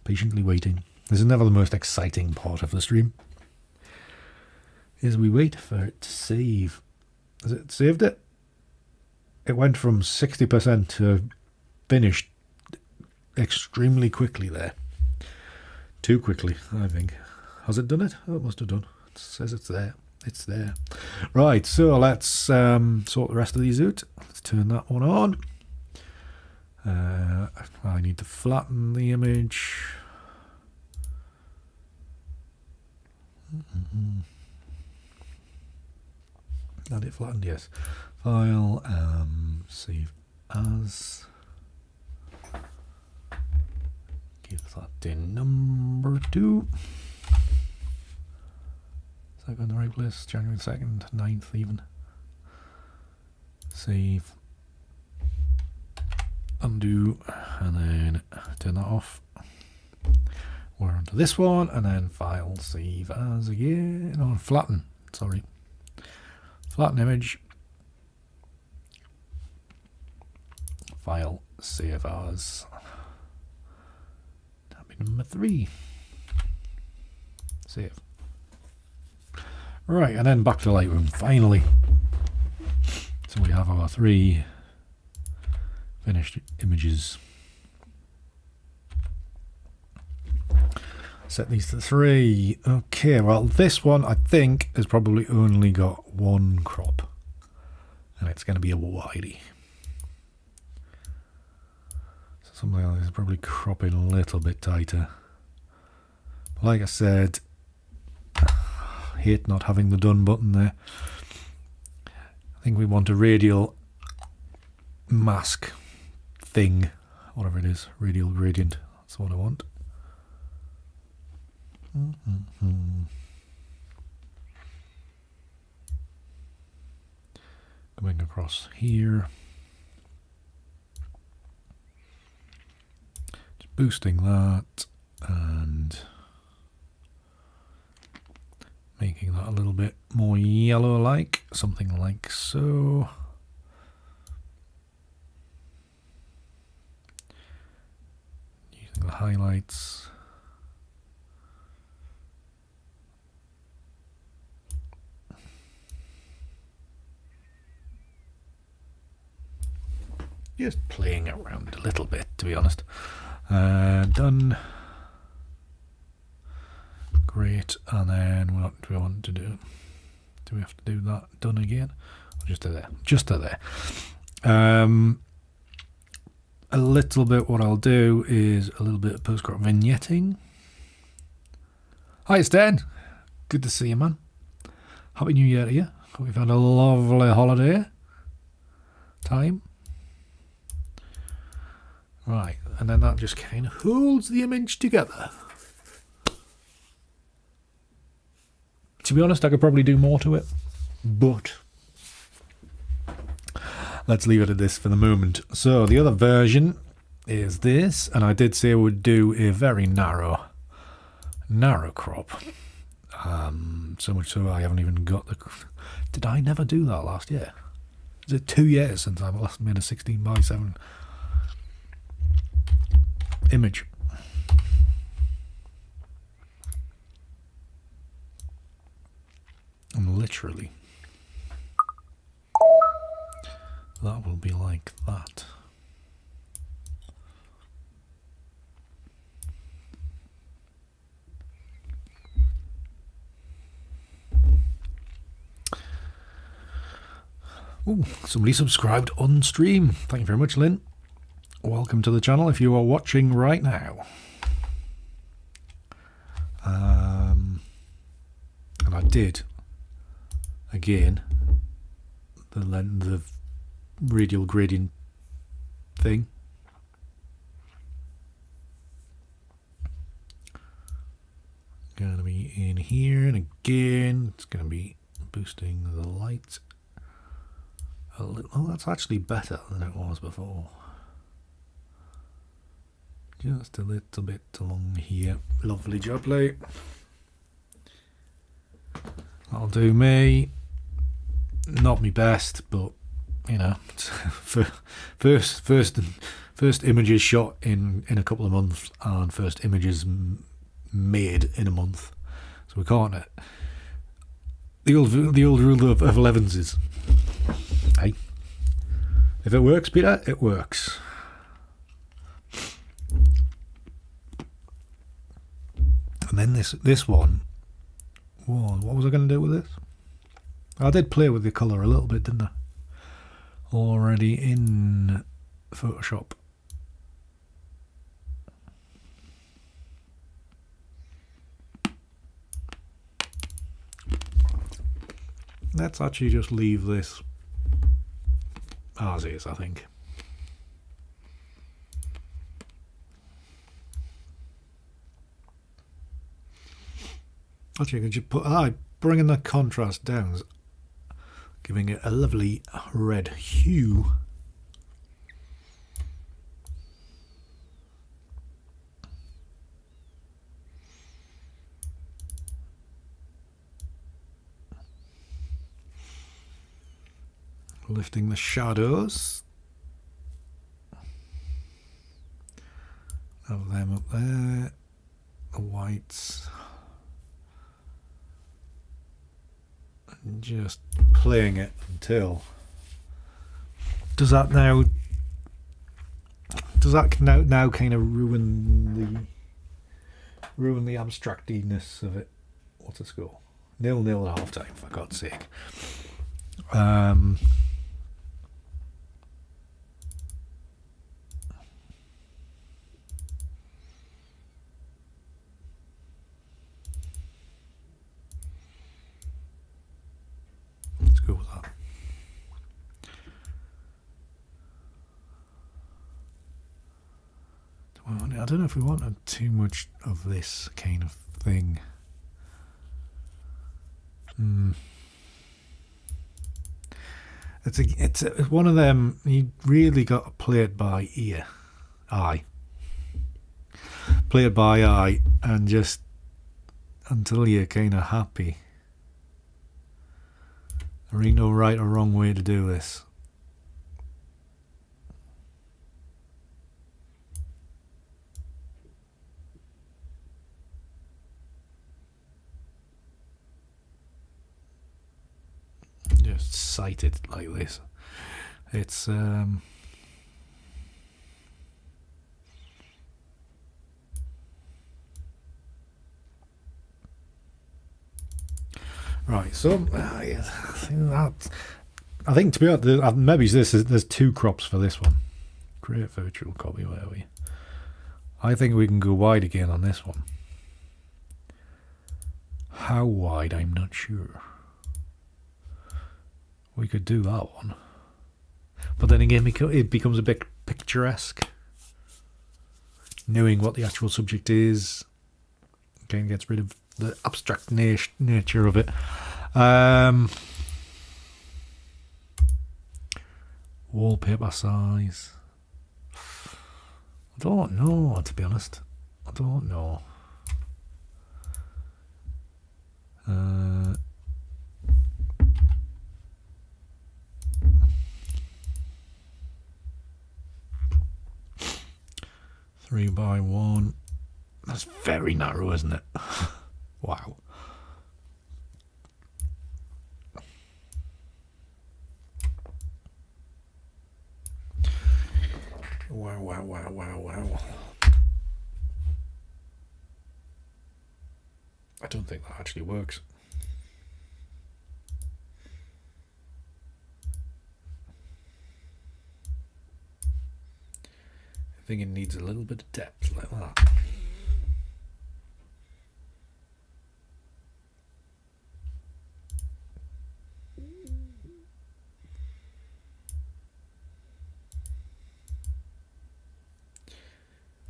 Patiently waiting. This is never the most exciting part of the stream. Is we wait for it to save. Has it saved it? It went from 60% to finished extremely quickly there. Too quickly, I think. Has it done it? Oh, it must have done. It says it's there. It's there. Right, so let's sort the rest of these out. Let's turn that one on. I need to flatten the image. Not it flattened, yes. File, save as. Give that in number 2. Is that going to the right place? January 2nd, 9th even. Save. Undo, and then turn that off. We're onto this one, and then file, save as again. No, flatten, sorry. Flatten image. File, save as. That'll be number 3. Save. Right, and then back to Lightroom, finally. So we have our 3 finished images. Set these to 3. Okay, well, this one I think has probably only got one crop. And it's going to be a whitey. So something like this is probably cropping a little bit tighter. But like I said, I hate not having the done button there. I think we want a radial mask thing, whatever it is, radial gradient. That's what I want. Coming across here, just boosting that and making that a little bit more yellow like, something like so. Using the highlights. Just playing around a little bit, to be honest. Done. Great. And then what do we want to do? Do we have to do that done again? Or just to there? Just to there. A little bit what I'll do is a little bit of post-crop vignetting. Hi, Stan. Good to see you, man. Happy New Year to you. Hope you've had a lovely holiday time. Right, and then that just kind of holds the image together. To be honest, I could probably do more to it, but let's leave it at this for the moment. So the other version is this, and I did say I would do a very narrow crop. So much so I haven't even got the... Did I never do that last year? Is it 2 years since I last made a 16:7 image? And literally that will be like that. Ooh, somebody subscribed on stream. Thank you very much, Lynn. Welcome to the channel if you are watching right now. And I did, again, the radial gradient thing. Going to be in here, and again, it's going to be boosting the light a little. Oh, that's actually better than it was before. Just a little bit along here. Lovely jubbly. That'll do me. Not me best, but you know, first images shot in a couple of months, and first images made in a month. So we can't. The old rule of 11s is, hey, if it works, Peter, it works. And then this one, whoa, what was I going to do with this? I did play with the colour a little bit, didn't I? Already in Photoshop. Let's actually just leave this as is, I think. Actually, I can just put, bringing the contrast down, giving it a lovely red hue. Lifting the shadows. Have them up there. The whites. And just playing it until. Does that now kind of ruin ruin the abstractiness of it. What's the score? 0-0 at half time, for God's sake. Let's go with that. I don't know if we wanted too much of this kind of thing. It's one of them. You really got to play it by eye. Play it by eye, and just until you're kind of happy. There ain't no right or wrong way to do this. Just sight it like this. It's right. So I think to be honest, maybe there's two crops for this one. Create virtual copy. Where are we? I think we can go wide again on this one. How wide? I'm not sure. We could do that one, but then again, it becomes a bit picturesque. Knowing what the actual subject is, again, gets rid of the abstract nature of it. Wallpaper size. I don't know, to be honest. I don't know. 3x1. That's very narrow, isn't it? Wow. Wow. I don't think that actually works. I think it needs a little bit of depth like that.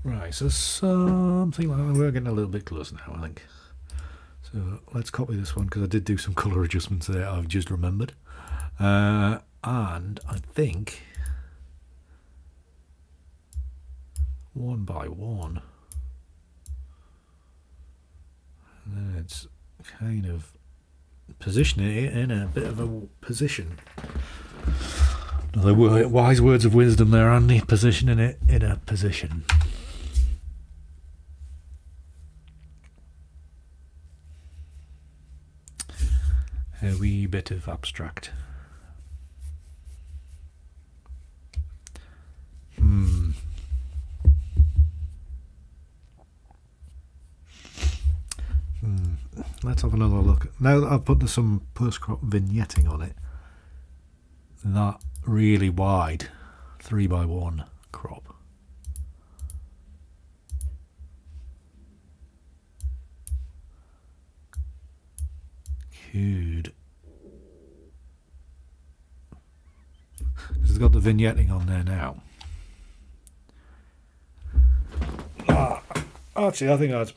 Right, so something like that. We're getting a little bit close now, I think. So let's copy this one because I did do some colour adjustments there, I've just remembered. And I think 1x1. And it's kind of positioning it in a bit of a position. Another wise words of wisdom there, Andy. Positioning it in a position. A wee bit of abstract. Let's have another look. Now that I've put some post-crop vignetting on it, that really wide 3x1 crop. Could. It's got the vignetting on there now. Actually, I think that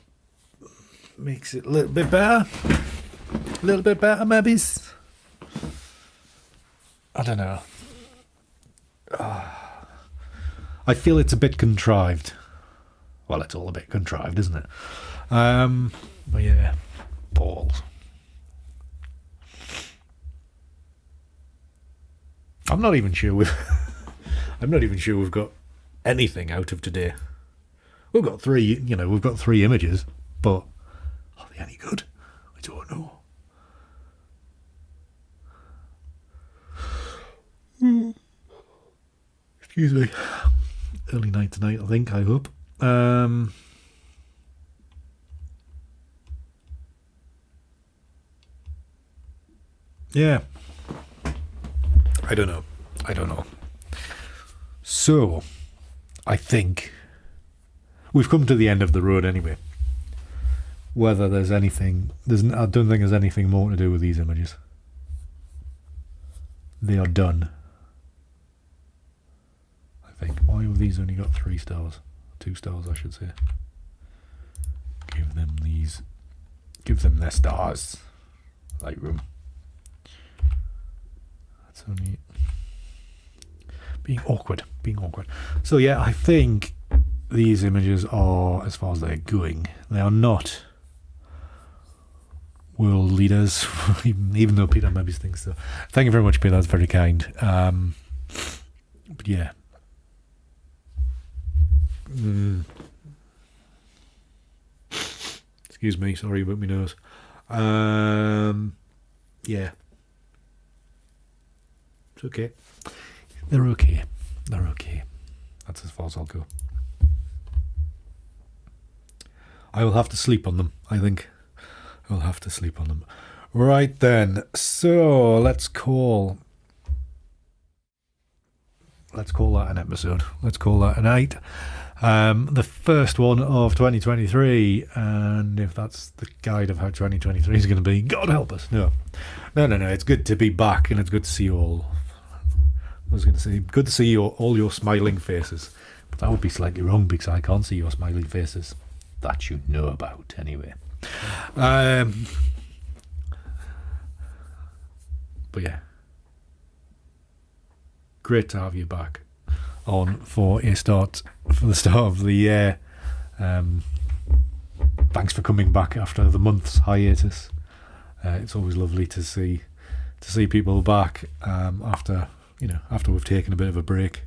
makes it a little bit better. A little bit better, maybe. I don't know. I feel it's a bit contrived. Well, it's all a bit contrived, isn't it? But yeah, balls. I'm not even sure we've got anything out of today. We've got three images, but are they any good? I don't know. Excuse me. Early night tonight, I think, I hope. yeah, I don't know. So, I think we've come to the end of the road anyway. Whether there's anything, I don't think there's anything more to do with these images. They are done. I think. Why have these only got 3 stars? 2 stars, I should say. Give them their stars. Lightroom. That's only being awkward. So yeah, I think these images are, as far as they're going, they are not world leaders, even though Peter maybe thinks so. Thank you very much, Peter. That's very kind. But yeah. Excuse me, sorry about my nose. Yeah. It's okay. They're okay. That's as far as I'll go. I will have to sleep on them, I think. I'll have to sleep on them. Right then. So let's call that an episode. Let's call that a night. The first one of 2023, and if that's the guide of how 2023 is going to be, God help us. No. It's good to be back, and it's good to see you all. I was going to say, good to see all your smiling faces, but that would be slightly wrong because I can't see your smiling faces that you know about anyway. But yeah, great to have you back on for the start of the year. Thanks for coming back after the month's hiatus. It's always lovely to see people back after we've taken a bit of a break,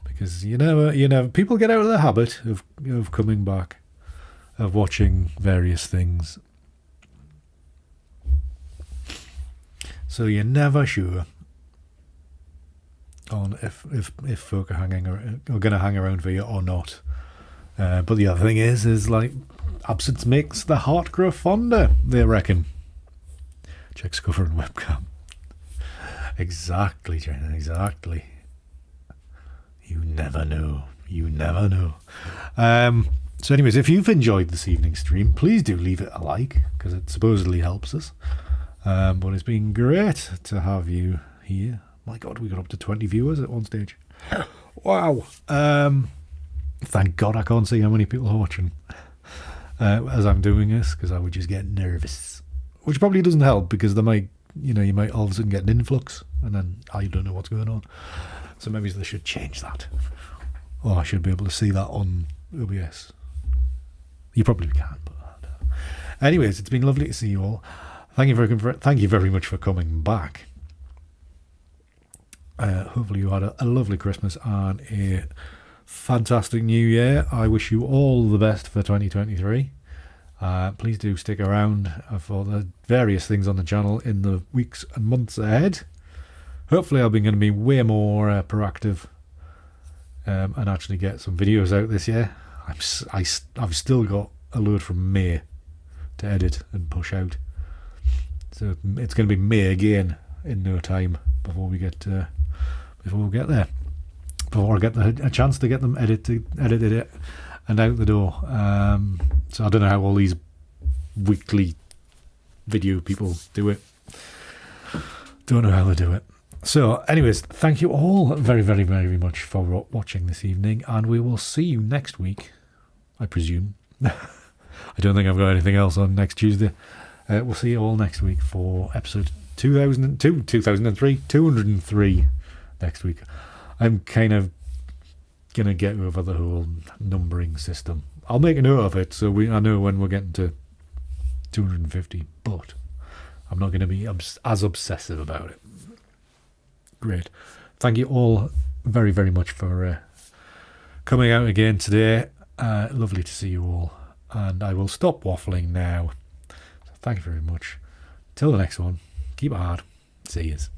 because you know people get out of the habit of coming back, of watching various things, so you're never sure on if folk are going to hang around for you or not. But the other thing is like absence makes the heart grow fonder, they reckon. Check cover and webcam. Exactly, Jen, exactly. You never know. So anyways, if you've enjoyed this evening's stream, please do leave it a like, because it supposedly helps us. But it's been great to have you here. My God, we got up to 20 viewers at one stage. Wow. Thank God I can't see how many people are watching as I'm doing this, because I would just get nervous. Which probably doesn't help, because you might all of a sudden get an influx, and then I don't know what's going on. So maybe they should change that. Or I should be able to see that on OBS. You probably can, but I don't know. Anyways, it's been lovely to see you all. Thank you very much for coming back. Hopefully you had a lovely Christmas and a fantastic New Year. I wish you all the best for 2023. Please do stick around for the various things on the channel in the weeks and months ahead. Hopefully I'm going to be way more proactive and actually get some videos out this year. I've still got a load from May to edit and push out, so it's going to be May again in no time before we get there, before I get a chance to get them edited and out the door. So I don't know how all these weekly video people do it. Don't know how they do it. So anyways, thank you all very, very, very much for watching this evening, and we will see you next week, I presume. I don't think I've got anything else on next Tuesday. We'll see you all next week for episode 203 next week. I'm kind of going to get over the whole numbering system. I'll make a note of it so I know when we're getting to 250, but I'm not going to be as obsessive about it. Great. Thank you all very, very much for coming out again today. Lovely to see you all. And I will stop waffling now. So thank you very much. Till the next one, keep it hard. See yous.